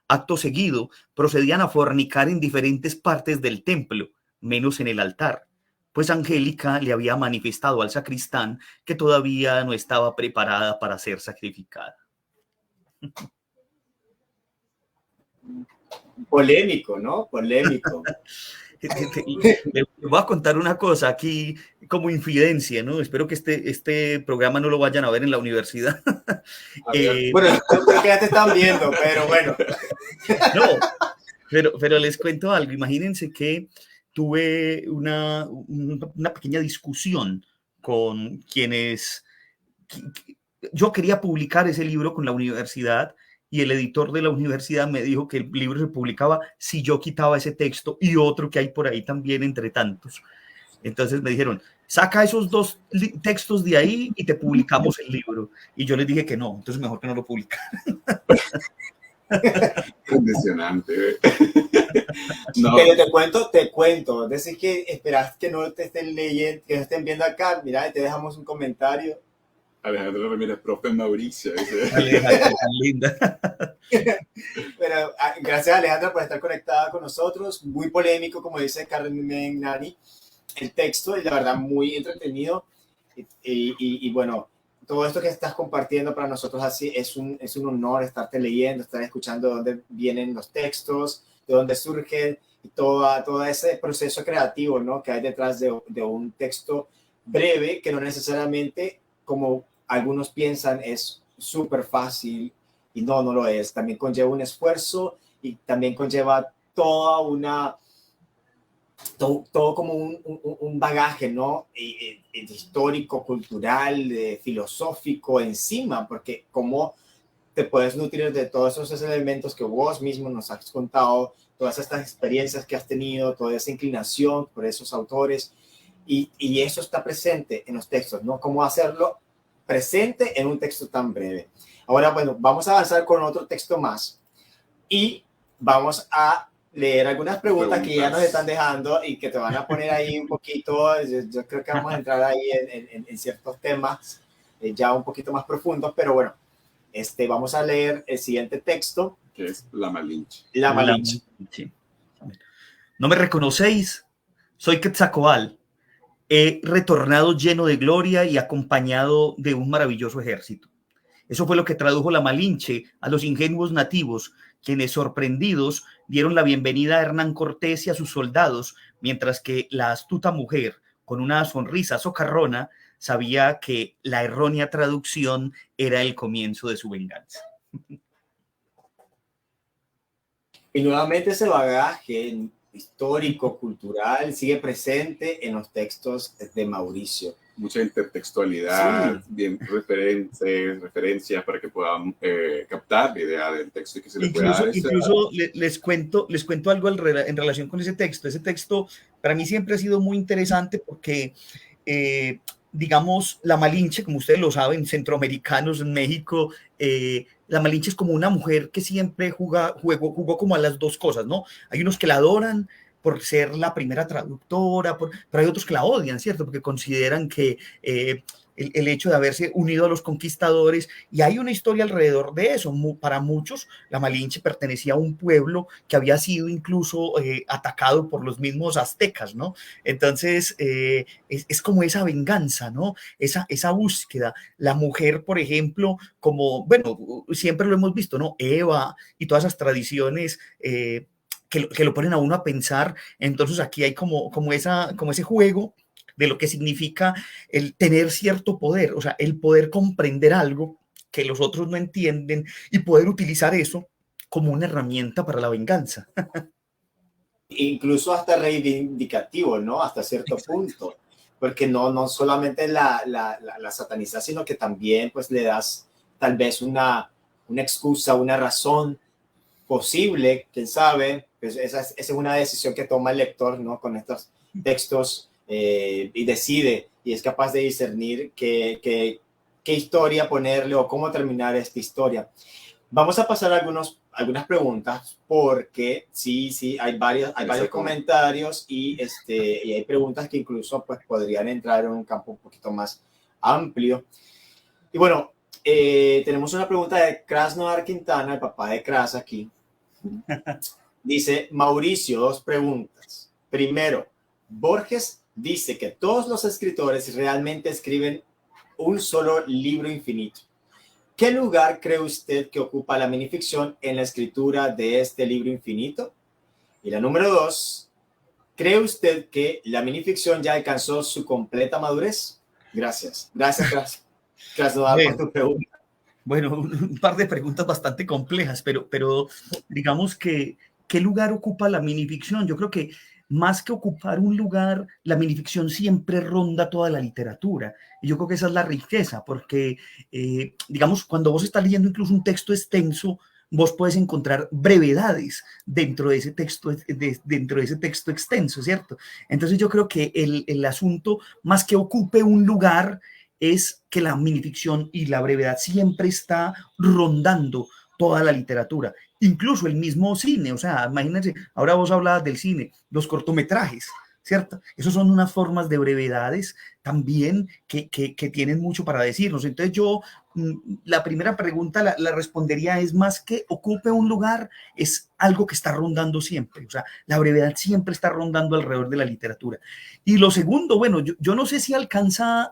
Acto seguido, procedían a fornicar en diferentes partes del templo, menos en el altar, pues Angélica le había manifestado al sacristán que todavía no estaba preparada para ser sacrificada. Polémico, ¿no? Polémico. Le voy a contar una cosa aquí como infidencia, ¿no? Espero que este programa no lo vayan a ver en la universidad. Bueno, yo creo que ya te están viendo, pero bueno. No, pero les cuento algo. Imagínense que tuve una pequeña discusión con quienes... Yo quería publicar ese libro con la universidad, y el editor de la universidad me dijo que el libro se publicaba si yo quitaba ese texto y otro que hay por ahí también entre tantos. Entonces me dijeron, saca esos dos textos de ahí y te publicamos el libro. Y yo les dije que no, entonces mejor que no lo publicaran. Condicionante. No. Pero te cuento. Decir que esperas que no te estén leyendo, que no estén viendo acá. Mira, te dejamos un comentario. Alejandro Ramírez, profe Mauricio. Alejandra, tan linda. Pero gracias, Alejandra, por estar conectada con nosotros. Muy polémico, como dice Carmen Nani, el texto, y la verdad muy entretenido. Y bueno, todo esto que estás compartiendo para nosotros así es un honor estarte leyendo, estar escuchando de dónde vienen los textos, de dónde surgen, y todo ese proceso creativo, ¿no?, que hay detrás de un texto breve, que no necesariamente, como algunos piensan, es súper fácil, y no lo es. También conlleva un esfuerzo y también conlleva toda una... Todo como un bagaje, ¿no? Histórico, cultural, filosófico encima, porque cómo te puedes nutrir de todos esos elementos que vos mismo nos has contado, todas estas experiencias que has tenido, toda esa inclinación por esos autores, y eso está presente en los textos, ¿no? Cómo hacerlo presente en un texto tan breve. Ahora, bueno, vamos a avanzar con otro texto más y vamos a leer algunas preguntas que ya nos están dejando y que te van a poner ahí un poquito. Yo creo que vamos a entrar ahí en ciertos temas ya un poquito más profundos, pero bueno, vamos a leer el siguiente texto, que es La Malinche. La Malinche. ¿No me reconocéis? Soy Quetzalcóatl. He retornado lleno de gloria y acompañado de un maravilloso ejército. Eso fue lo que tradujo la Malinche a los ingenuos nativos, quienes, sorprendidos, dieron la bienvenida a Hernán Cortés y a sus soldados, mientras que la astuta mujer, con una sonrisa socarrona, sabía que la errónea traducción era el comienzo de su venganza. Y nuevamente ese bagaje histórico, cultural, sigue presente en los textos de Mauricio. Mucha intertextualidad, Sí. bien referencias para que puedan captar la idea del texto y que se le pueda dar Incluso les cuento algo en relación con ese texto. Ese texto para mí siempre ha sido muy interesante porque, digamos, la Malinche, como ustedes lo saben, centroamericanos en México, la Malinche es como una mujer que siempre jugó como a las dos cosas, ¿no? Hay unos que la adoran por ser la primera traductora, pero hay otros que la odian, ¿cierto? Porque consideran que el hecho de haberse unido a los conquistadores, y hay una historia alrededor de eso. Para muchos, la Malinche pertenecía a un pueblo que había sido incluso atacado por los mismos aztecas, ¿no? Entonces, es como esa venganza, ¿no? Esa búsqueda. La mujer, por ejemplo, como, bueno, siempre lo hemos visto, ¿no? Eva y todas esas tradiciones que lo ponen a uno a pensar. Entonces aquí hay como ese juego de lo que significa el tener cierto poder, o sea, el poder comprender algo que los otros no entienden y poder utilizar eso como una herramienta para la venganza. Incluso hasta reivindicativo, ¿no? Hasta cierto punto, porque no solamente la satanizas, sino que también pues le das tal vez una excusa, una razón posible, quién sabe. Pues esa es una decisión que toma el lector, ¿no?, con estos textos, y decide y es capaz de discernir qué historia ponerle o cómo terminar esta historia. Vamos a pasar a algunas preguntas, porque sí, hay varios comentarios y hay preguntas que incluso pues podrían entrar en un campo un poquito más amplio. Y bueno, tenemos una pregunta de Krasnodar Quintana, el papá de Kras aquí. Dice Mauricio, 2 preguntas. Primero, Borges dice que todos los escritores realmente escriben un solo libro infinito. ¿Qué lugar cree usted que ocupa la minificción en la escritura de este libro infinito? Y la número 2, ¿cree usted que la minificción ya alcanzó su completa madurez? Gracias, Krasnodar, por tu pregunta. Bueno, un par de preguntas bastante complejas, pero digamos que ¿qué lugar ocupa la minificción? Yo creo que más que ocupar un lugar, la minificción siempre ronda toda la literatura. Y yo creo que esa es la riqueza, porque, digamos, cuando vos estás leyendo incluso un texto extenso, vos puedes encontrar brevedades dentro de ese texto, dentro de ese texto extenso, ¿cierto? Entonces yo creo que el asunto, más que ocupe un lugar, es que la minificción y la brevedad siempre está rondando toda la literatura, incluso el mismo cine. O sea, imagínense, ahora vos hablabas del cine, los cortometrajes, ¿cierto? Esos son unas formas de brevedades también que tienen mucho para decirnos. Entonces yo, la primera pregunta la respondería es, más que ocupe un lugar, es algo que está rondando siempre. O sea, la brevedad siempre está rondando alrededor de la literatura. Y lo segundo, bueno, yo no sé si alcanza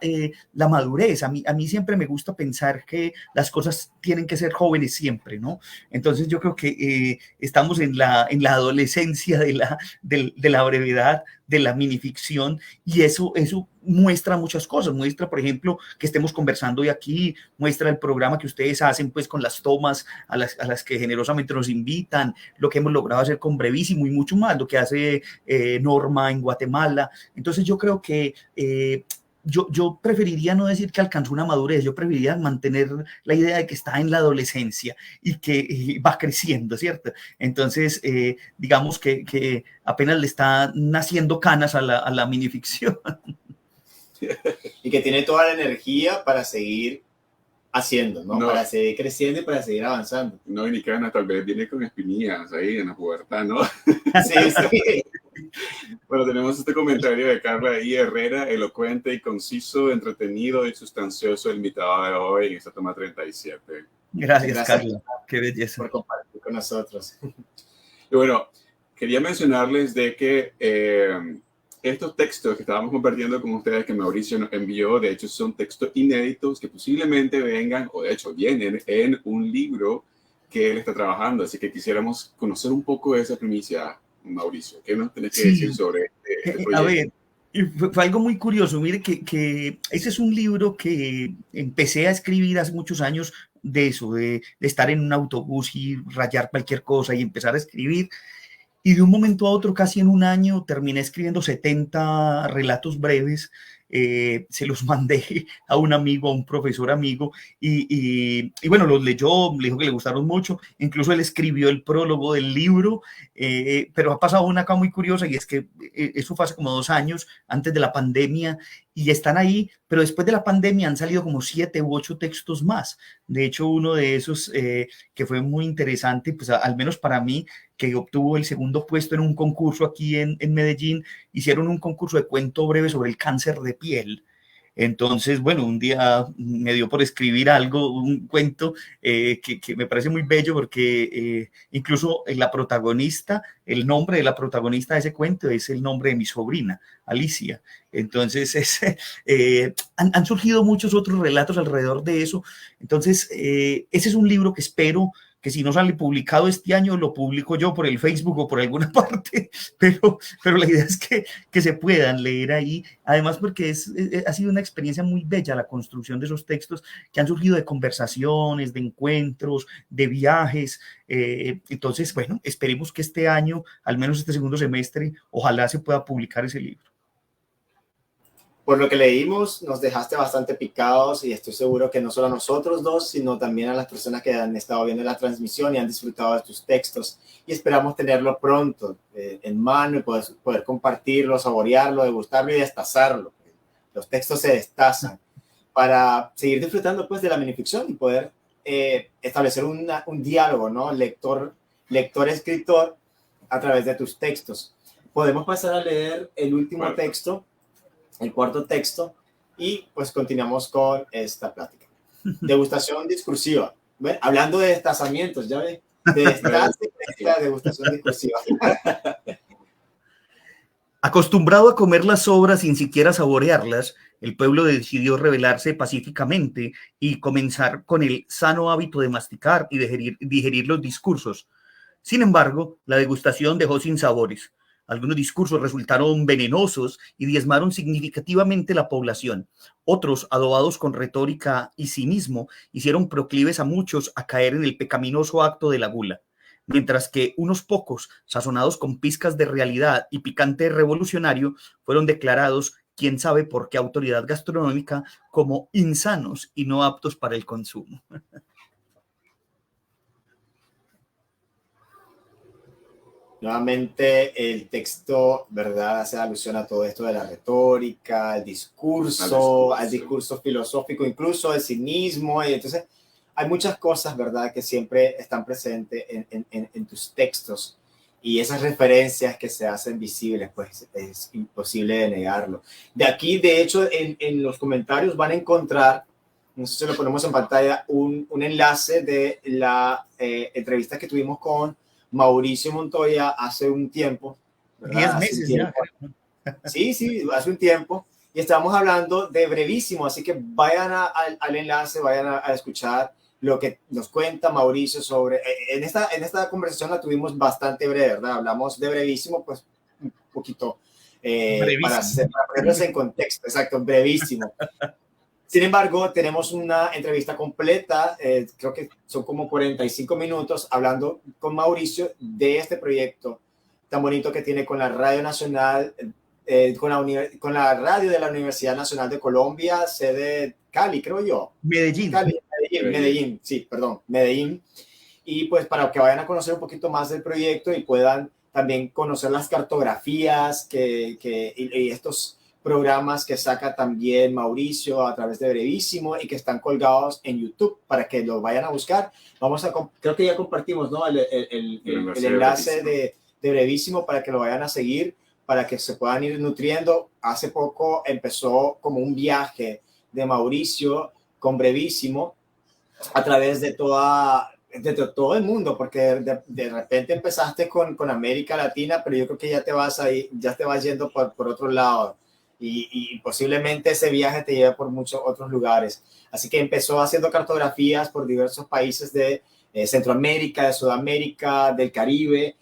la madurez. A mí siempre me gusta pensar que las cosas tienen que ser jóvenes siempre, ¿no? Entonces yo creo que estamos en la adolescencia de la brevedad, de la minificción, y eso muestra muchas cosas. Muestra, por ejemplo, que estemos conversando hoy aquí, muestra el programa que ustedes hacen pues con las tomas a las que generosamente nos invitan, lo que hemos logrado hacer con Brevísimo y mucho más, lo que hace Norma en Guatemala. Entonces yo creo que yo preferiría no decir que alcanzó una madurez, yo preferiría mantener la idea de que está en la adolescencia y que va creciendo, ¿cierto? Entonces, digamos que apenas le está naciendo canas a la minificción. Y que tiene toda la energía para seguir haciendo, ¿no? Para seguir creciendo y para seguir avanzando. No, y ni canas, tal vez viene con espinillas ahí en la pubertad, ¿no? Sí, sí. Bueno, tenemos este comentario de Carla I. Herrera, elocuente y conciso, entretenido y sustancioso, el invitado de hoy en esta toma 37. Gracias, Carla. Qué belleza. Por compartir con nosotros. Y bueno, quería mencionarles de que estos textos que estábamos compartiendo con ustedes, que Mauricio nos envió, de hecho son textos inéditos que posiblemente vengan, o de hecho vienen en un libro que él está trabajando. Así que quisiéramos conocer un poco de esa primicia, Mauricio. ¿Qué nos tenés que decir sobre este proyecto? A ver, fue algo muy curioso. Mire que ese es un libro que empecé a escribir hace muchos años, de eso, de estar en un autobús y rayar cualquier cosa y empezar a escribir. Y de un momento a otro, casi en un año, terminé escribiendo 70 relatos breves. Se los mandé a un amigo, a un profesor amigo, y bueno, los leyó, le dijo que le gustaron mucho. Incluso él escribió el prólogo del libro, pero ha pasado una cosa muy curiosa, y es que eso fue hace como 2 años, antes de la pandemia, y están ahí, pero después de la pandemia han salido como 7 u 8 textos más. De hecho, uno de esos que fue muy interesante, pues al menos para mí, que obtuvo el segundo puesto en un concurso aquí en Medellín. Hicieron un concurso de cuento breve sobre el cáncer de piel. Entonces, bueno, un día me dio por escribir algo, un cuento que me parece muy bello, porque incluso la protagonista, el nombre de la protagonista de ese cuento es el nombre de mi sobrina, Alicia. Entonces, han surgido muchos otros relatos alrededor de eso. Entonces, ese es un libro que espero que, si no sale publicado este año, lo publico yo por el Facebook o por alguna parte, pero la idea es que se puedan leer ahí, además porque ha sido una experiencia muy bella la construcción de esos textos, que han surgido de conversaciones, de encuentros, de viajes. Entonces, bueno, esperemos que este año, al menos este segundo semestre, ojalá se pueda publicar ese libro. Por lo que leímos, nos dejaste bastante picados, y estoy seguro que no solo a nosotros dos, sino también a las personas que han estado viendo la transmisión y han disfrutado de tus textos. Y esperamos tenerlo pronto en mano y poder compartirlo, saborearlo, degustarlo y destazarlo. Los textos se destazan para seguir disfrutando pues de la minificción y poder establecer un diálogo, ¿no? Lector-escritor a través de tus textos. Podemos pasar a leer el último texto, el cuarto texto, y pues continuamos con esta plática. Degustación discursiva. ¿Ven? Hablando de destazamientos, ya ven, de la degustación discursiva. Acostumbrado a comer las sobras sin siquiera saborearlas, el pueblo decidió rebelarse pacíficamente y comenzar con el sano hábito de masticar y digerir los discursos. Sin embargo, la degustación dejó sin sabores. Algunos discursos resultaron venenosos y diezmaron significativamente la población. Otros, adobados con retórica y cinismo, hicieron proclives a muchos a caer en el pecaminoso acto de la gula. Mientras que unos pocos, sazonados con pizcas de realidad y picante revolucionario, fueron declarados, quién sabe por qué autoridad gastronómica, como insanos y no aptos para el consumo. Nuevamente, el texto, ¿verdad?, hace alusión a todo esto de la retórica, al discurso filosófico, incluso el cinismo. Y entonces, hay muchas cosas, ¿verdad?, que siempre están presentes en tus textos. Y esas referencias que se hacen visibles, pues es imposible de negarlo. De aquí, de hecho, en los comentarios van a encontrar, no sé si lo ponemos en pantalla, un enlace de la entrevista que tuvimos con Mauricio Montoya hace un tiempo, ¿verdad? 10 meses ya. Sí, hace un tiempo. Y estábamos hablando de Brevísimo, así que vayan al enlace, vayan a escuchar lo que nos cuenta Mauricio sobre... En esta conversación la tuvimos bastante breve, ¿verdad? Hablamos de Brevísimo, pues un poquito para ponernos en contexto, exacto, brevísimo. Sin embargo, tenemos una entrevista completa, creo que son como 45 minutos, hablando con Mauricio de este proyecto tan bonito que tiene con la Radio Nacional, con la radio de la Universidad Nacional de Colombia, sede Cali, creo yo. Medellín. Medellín, sí, perdón, Medellín. Y pues para que vayan a conocer un poquito más del proyecto y puedan también conocer las cartografías y estos programas que saca también Mauricio a través de Brevísimo y que están colgados en YouTube para que lo vayan a buscar. Creo que ya compartimos, ¿no?, el enlace de Brevísimo para que lo vayan a seguir, para que se puedan ir nutriendo. Hace poco empezó como un viaje de Mauricio con Brevísimo a través de todo el mundo, porque de repente empezaste con América Latina, pero yo creo que ya te vas yendo por otro lado. Y posiblemente ese viaje te lleve por muchos otros lugares. Así que empezó haciendo cartografías por diversos países de Centroamérica, de Sudamérica, del Caribe,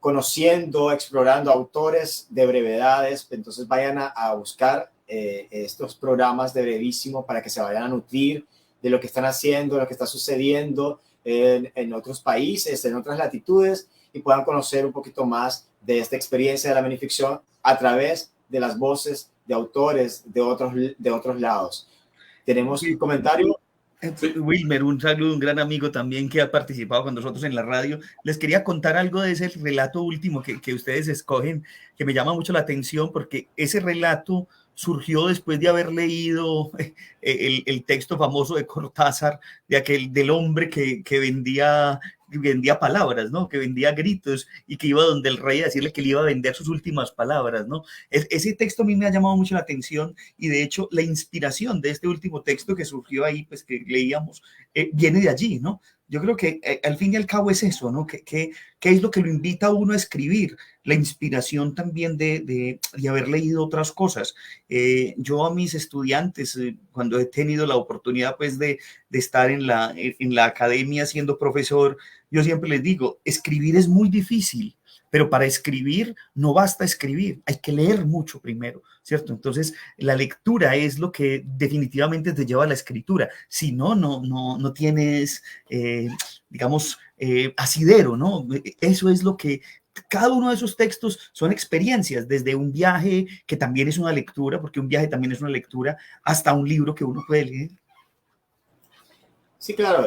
conociendo, explorando autores de brevedades. Entonces vayan a buscar estos programas de Brevísimo para que se vayan a nutrir de lo que están haciendo, lo que está sucediendo en otros países, en otras latitudes, y puedan conocer un poquito más de esta experiencia de la minificción a través de las voces de autores de otros lados. ¿Tenemos un comentario? Wilmer, un saludo, un gran amigo también que ha participado con nosotros en la radio. Les quería contar algo de ese relato último que ustedes escogen, que me llama mucho la atención, porque ese relato surgió después de haber leído el texto famoso de Cortázar, del hombre que vendía palabras, ¿no? Que vendía gritos y que iba donde el rey a decirle que le iba a vender sus últimas palabras, ¿no? Ese texto a mí me ha llamado mucho la atención, y de hecho la inspiración de este último texto que surgió ahí, pues que leíamos, viene de allí, ¿no? Yo creo que al fin y al cabo es eso, ¿no? ¿Qué es lo que lo invita a uno a escribir? La inspiración también de haber leído otras cosas. Yo a mis estudiantes, cuando he tenido la oportunidad pues de estar en la academia siendo profesor, yo siempre les digo, escribir es muy difícil, pero para escribir no basta escribir, hay que leer mucho primero, ¿cierto? Entonces, la lectura es lo que definitivamente te lleva a la escritura. Si no, no tienes, digamos, asidero, ¿no? Eso es lo que... Cada uno de esos textos son experiencias, desde un viaje, que también es una lectura, porque un viaje también es una lectura, hasta un libro que uno puede leer. Sí, claro.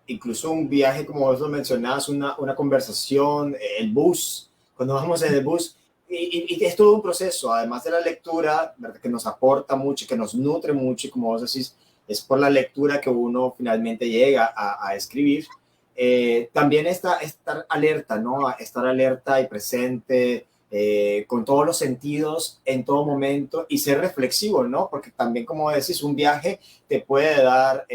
Incluso un viaje, como vos lo mencionabas, una conversación, el bus, cuando vamos en el bus, y es todo un proceso, además de la lectura, ¿verdad?, que nos aporta mucho, que nos nutre mucho, y como vos decís, es por la lectura que uno finalmente llega a escribir. También estar alerta, ¿no? Estar alerta y presente, con todos los sentidos en todo momento, y ser reflexivo, ¿no? Porque también, como decís, un viaje te puede dar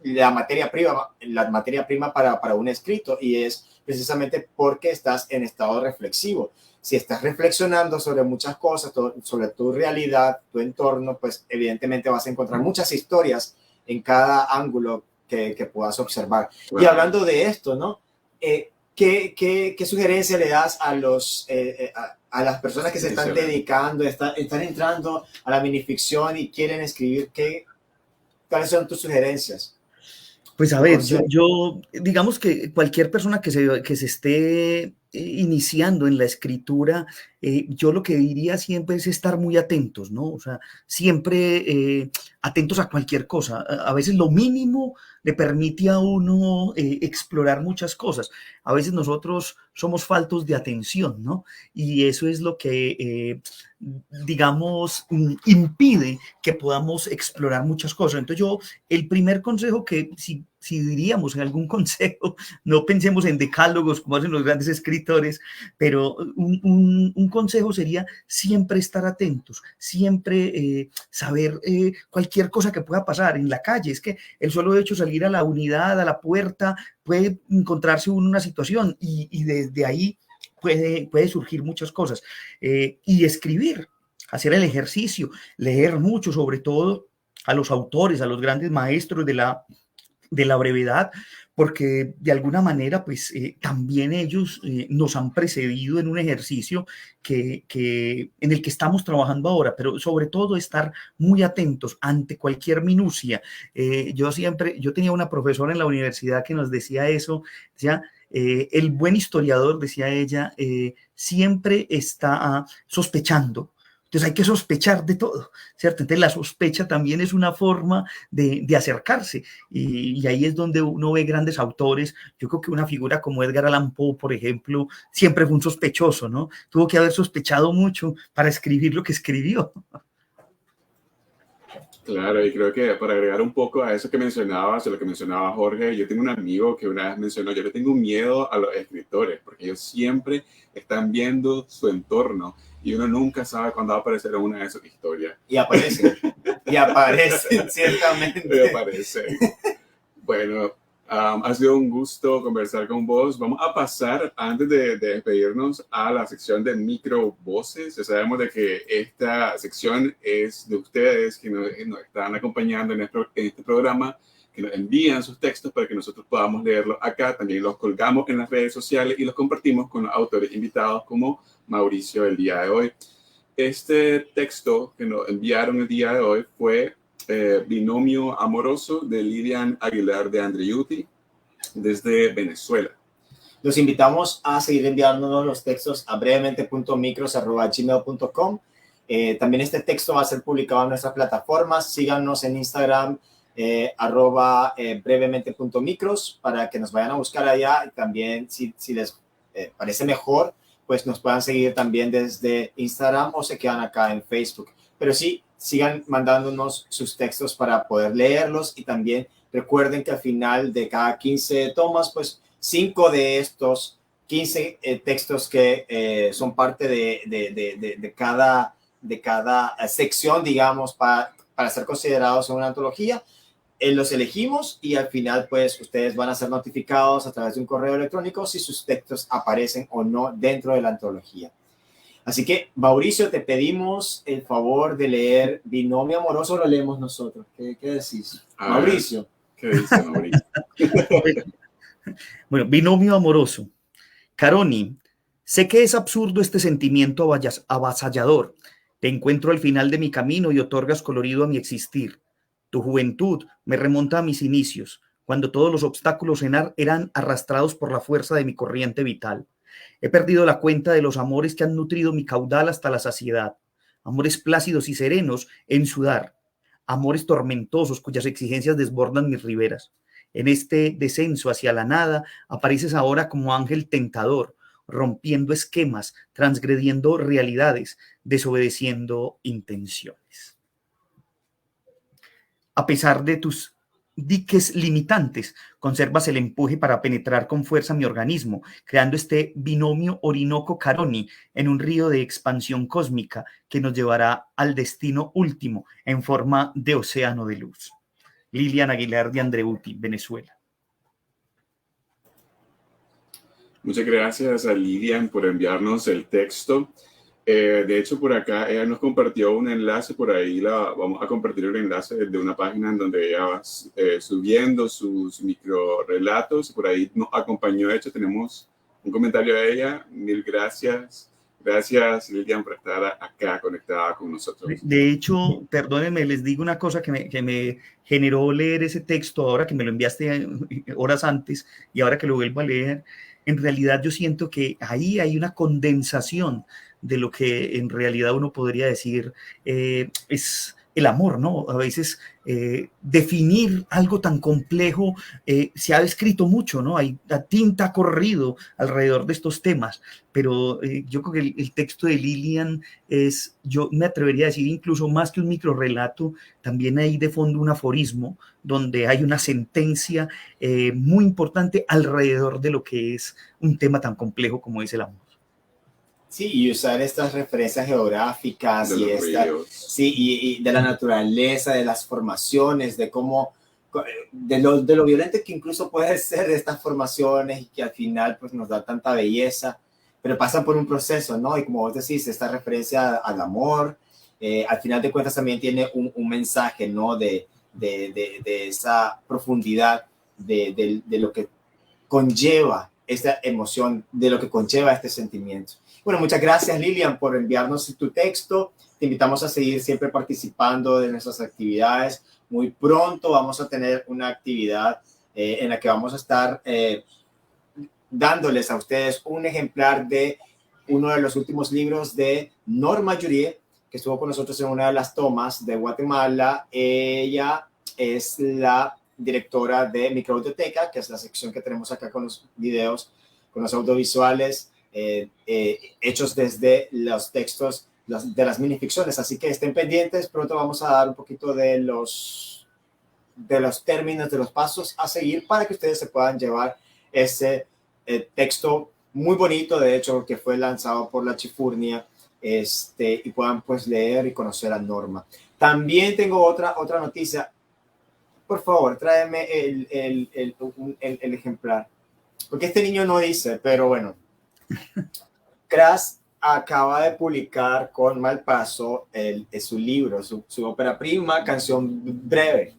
la materia prima para un escrito, y es precisamente porque estás en estado reflexivo. Si estás reflexionando sobre muchas cosas, sobre tu realidad, tu entorno, pues evidentemente vas a encontrar muchas historias en cada ángulo que puedas observar. Bueno. Y hablando de esto, ¿no? ¿Qué sugerencia le das a las personas que se están dedicando, están entrando a la minificción y quieren escribir? ¿Cuáles son tus sugerencias? Pues a ver, yo digamos que cualquier persona que se esté iniciando en la escritura, yo lo que diría siempre es estar muy atentos, ¿no? O sea, siempre atentos a cualquier cosa. A veces lo mínimo le permite a uno explorar muchas cosas. A veces nosotros somos faltos de atención, ¿no? Y eso es lo que, digamos, impide que podamos explorar muchas cosas. Entonces yo, el primer consejo que, si diríamos en algún consejo, no pensemos en decálogos como hacen los grandes escritores, pero un consejo sería siempre estar atentos, siempre saber cualquier cosa que pueda pasar en la calle. Es que el solo hecho de salir a la unidad, a la puerta, puede encontrarse uno en una situación y desde ahí puede surgir muchas cosas. Y escribir, hacer el ejercicio, leer mucho, sobre todo a los autores, a los grandes maestros de la brevedad, porque de alguna manera pues también ellos nos han precedido en un ejercicio en el que estamos trabajando ahora, pero sobre todo estar muy atentos ante cualquier minucia. Yo tenía una profesora en la universidad que nos decía eso, decía, el buen historiador, decía ella, siempre está sospechando. Entonces hay que sospechar de todo, ¿cierto? Entonces la sospecha también es una forma de acercarse y ahí es donde uno ve grandes autores. Yo creo que una figura como Edgar Allan Poe, por ejemplo, siempre fue un sospechoso, ¿no? Tuvo que haber sospechado mucho para escribir lo que escribió. Claro, y creo que para agregar un poco a eso que mencionabas, a lo que mencionaba Jorge, yo tengo un amigo que una vez mencionó, yo le tengo miedo a los escritores, porque ellos siempre están viendo su entorno y uno nunca sabe cuándo va a aparecer una de sus historias. Y aparecen, ciertamente. Y aparecen. Bueno, ha sido un gusto conversar con vos. Vamos a pasar, antes de despedirnos, a la sección de microvoces. Ya sabemos de que esta sección es de ustedes que nos están acompañando en este programa, que nos envían sus textos para que nosotros podamos leerlos acá. También los colgamos en las redes sociales y los compartimos con los autores invitados como Mauricio el día de hoy. Este texto que nos enviaron el día de hoy fue Binomio Amoroso de Lilian Aguilar de Andreuti desde Venezuela. Los invitamos a seguir enviándonos los textos a brevemente.micros@gmail.com. También este texto va a ser publicado en nuestras plataformas. Síganos en Instagram @brevemente.micros para que nos vayan a buscar allá. Y también si les parece mejor, pues nos puedan seguir también desde Instagram o se quedan acá en Facebook. Pero sí, sigan mandándonos sus textos para poder leerlos y también recuerden que al final de cada 15 tomas, pues 5 de estos 15 textos que son parte de cada sección, digamos, para ser considerados en una antología, los elegimos y al final pues ustedes van a ser notificados a través de un correo electrónico si sus textos aparecen o no dentro de la antología. Así que, Mauricio, te pedimos el favor de leer Binomio Amoroso, lo leemos nosotros. ¿Qué decís? Mauricio. ¿Qué dice Mauricio? Bueno, Binomio Amoroso. Caroni, sé que es absurdo este sentimiento avasallador. Te encuentro al final de mi camino y otorgas colorido a mi existir. Tu juventud me remonta a mis inicios, cuando todos los obstáculos eran arrastrados por la fuerza de mi corriente vital. He perdido la cuenta de los amores que han nutrido mi caudal hasta la saciedad, amores plácidos y serenos en sudar, amores tormentosos cuyas exigencias desbordan mis riberas. En este descenso hacia la nada apareces ahora como ángel tentador, rompiendo esquemas, transgrediendo realidades, desobedeciendo intenciones. A pesar de tus diques limitantes, conservas el empuje para penetrar con fuerza mi organismo, creando este binomio Orinoco-Caroni en un río de expansión cósmica que nos llevará al destino último en forma de océano de luz. Lilian Aguilar de Andreuti, Venezuela. Muchas gracias a Lilian por enviarnos el texto. De hecho, por acá ella nos compartió un enlace, por ahí vamos a compartir el enlace de una página en donde ella va subiendo sus microrelatos. Por ahí nos acompañó, de hecho tenemos un comentario de ella. Mil gracias. Gracias, Lilian, por estar acá conectada con nosotros. De hecho, perdónenme, les digo una cosa que me generó leer ese texto ahora que me lo enviaste horas antes y ahora que lo vuelvo a leer. En realidad yo siento que ahí hay una condensación de lo que en realidad uno podría decir es el amor, ¿no? A veces definir algo tan complejo se ha descrito mucho, ¿no? La tinta ha corrido alrededor de estos temas, pero yo creo que el texto de Lilian es, yo me atrevería a decir, incluso más que un microrrelato, también hay de fondo un aforismo donde hay una sentencia muy importante alrededor de lo que es un tema tan complejo como es el amor. Sí, y usar estas referencias geográficas De y los ríos. sí, y de la naturaleza, de las formaciones, de cómo, de lo violento que incluso puede ser estas formaciones y que al final pues nos da tanta belleza, pero pasan por un proceso, ¿no? Y como vos decís, esta referencia al amor, al final de cuentas también tiene un mensaje, ¿no? De esa profundidad de lo que conlleva esta emoción, de lo que conlleva este sentimiento. Bueno, muchas gracias Lilian por enviarnos tu texto. Te invitamos a seguir siempre participando de nuestras actividades. Muy pronto vamos a tener una actividad en la que vamos a estar dándoles a ustedes un ejemplar de uno de los últimos libros de Norma Yurie, que estuvo con nosotros en una de las tomas de Guatemala. Ella es la directora de Microbiblioteca, que es la sección que tenemos acá con los videos, con los audiovisuales, hechos desde los textos de las minificciones. Así que estén pendientes, pronto vamos a dar un poquito de los términos, de los pasos a seguir para que ustedes se puedan llevar ese texto muy bonito, de hecho, que fue lanzado por la Chifurnia, y puedan pues leer y conocer a Norma. También tengo otra noticia. Por favor, tráeme el ejemplar. Porque este niño no dice, pero bueno. Cras acaba de publicar con Malpaso su libro, su ópera prima, Canción Breve.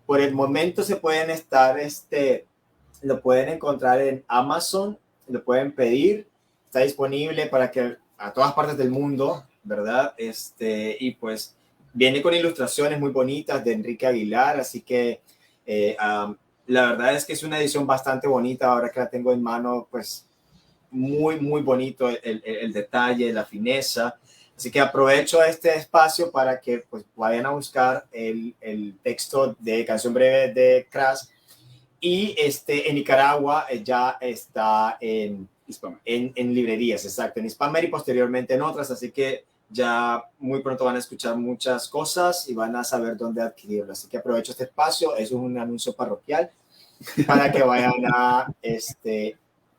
Por el momento se pueden lo pueden encontrar en Amazon, lo pueden pedir, está disponible para que a todas partes del mundo, ¿verdad? Y pues viene con ilustraciones muy bonitas de Enrique Aguilar, así que la verdad es que es una edición bastante bonita, ahora que la tengo en mano, pues muy, muy bonito el detalle, la fineza. Así que aprovecho este espacio para que pues, vayan a buscar el texto de Canción Breve de Cras. Y en Nicaragua ya está en librerías, exacto, en Hispamer y posteriormente en otras. Así que ya muy pronto van a escuchar muchas cosas y van a saber dónde adquirirlo. Así que aprovecho este espacio. Eso es un anuncio parroquial para que vayan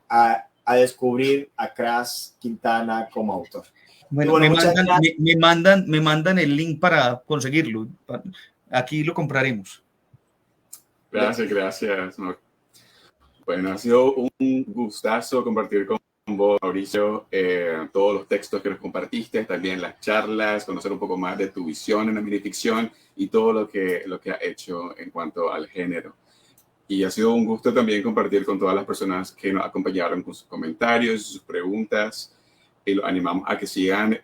a descubrir a Cras Quintana como autor. Bueno, me mandan el link para conseguirlo. Aquí lo compraremos. Gracias. Bueno, ha sido un gustazo compartir con vos, Mauricio, todos los textos que nos compartiste, también las charlas, conocer un poco más de tu visión en la minificción y todo lo que ha hecho en cuanto al género. Y ha sido un gusto también compartir con todas las personas que nos acompañaron con sus comentarios, sus preguntas, y los animamos a que sigan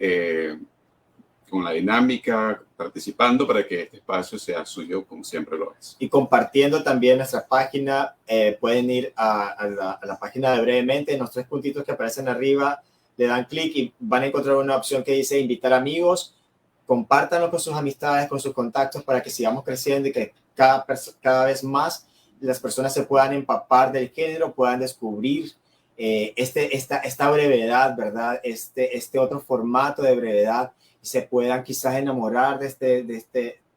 con la dinámica, participando para que este espacio sea suyo como siempre lo es. Y compartiendo también nuestra página, pueden ir a la página de Brevemente, en los 3 puntitos que aparecen arriba, le dan clic y van a encontrar una opción que dice invitar amigos, compártanlo con sus amistades, con sus contactos para que sigamos creciendo y que cada vez más las personas se puedan empapar del género, puedan descubrir esta brevedad, ¿verdad? Este otro formato de brevedad, y se puedan quizás enamorar de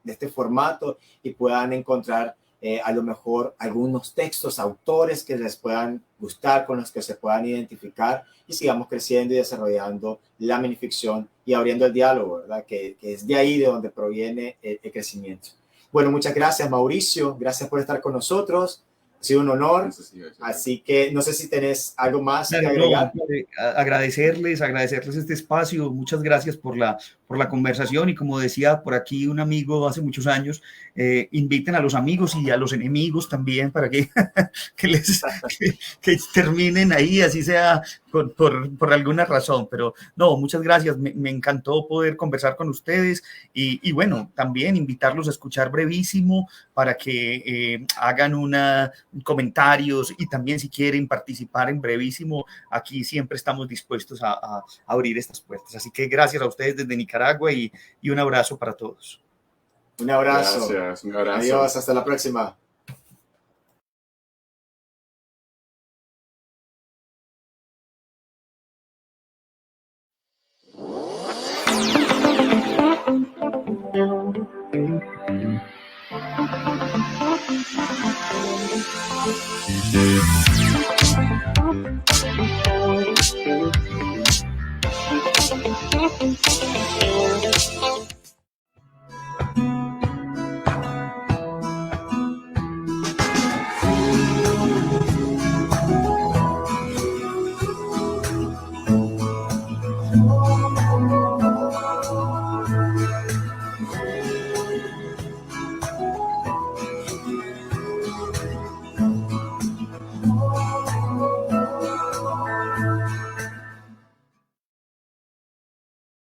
este formato y puedan encontrar a lo mejor algunos textos, autores que les puedan gustar, con los que se puedan identificar y sigamos creciendo y desarrollando la minificción y abriendo el diálogo, ¿verdad? Que es de ahí de donde proviene el crecimiento. Bueno, muchas gracias, Mauricio. Gracias por estar con nosotros. Ha sido un honor. Así que no sé si tenés algo más que agregar. Agradecerles este espacio. Muchas gracias por la conversación. Y como decía por aquí un amigo hace muchos años, inviten a los amigos y a los enemigos también para que terminen ahí, así sea por alguna razón. Pero no, muchas gracias. Me encantó poder conversar con ustedes y bueno, también invitarlos a escuchar Brevísimo para que hagan comentarios y también si quieren participar en Brevísimo, aquí siempre estamos dispuestos a abrir estas puertas. Así que gracias a ustedes desde Nicaragua y un abrazo para todos. Un abrazo. Gracias, un abrazo. Adiós, hasta la próxima. Thank you.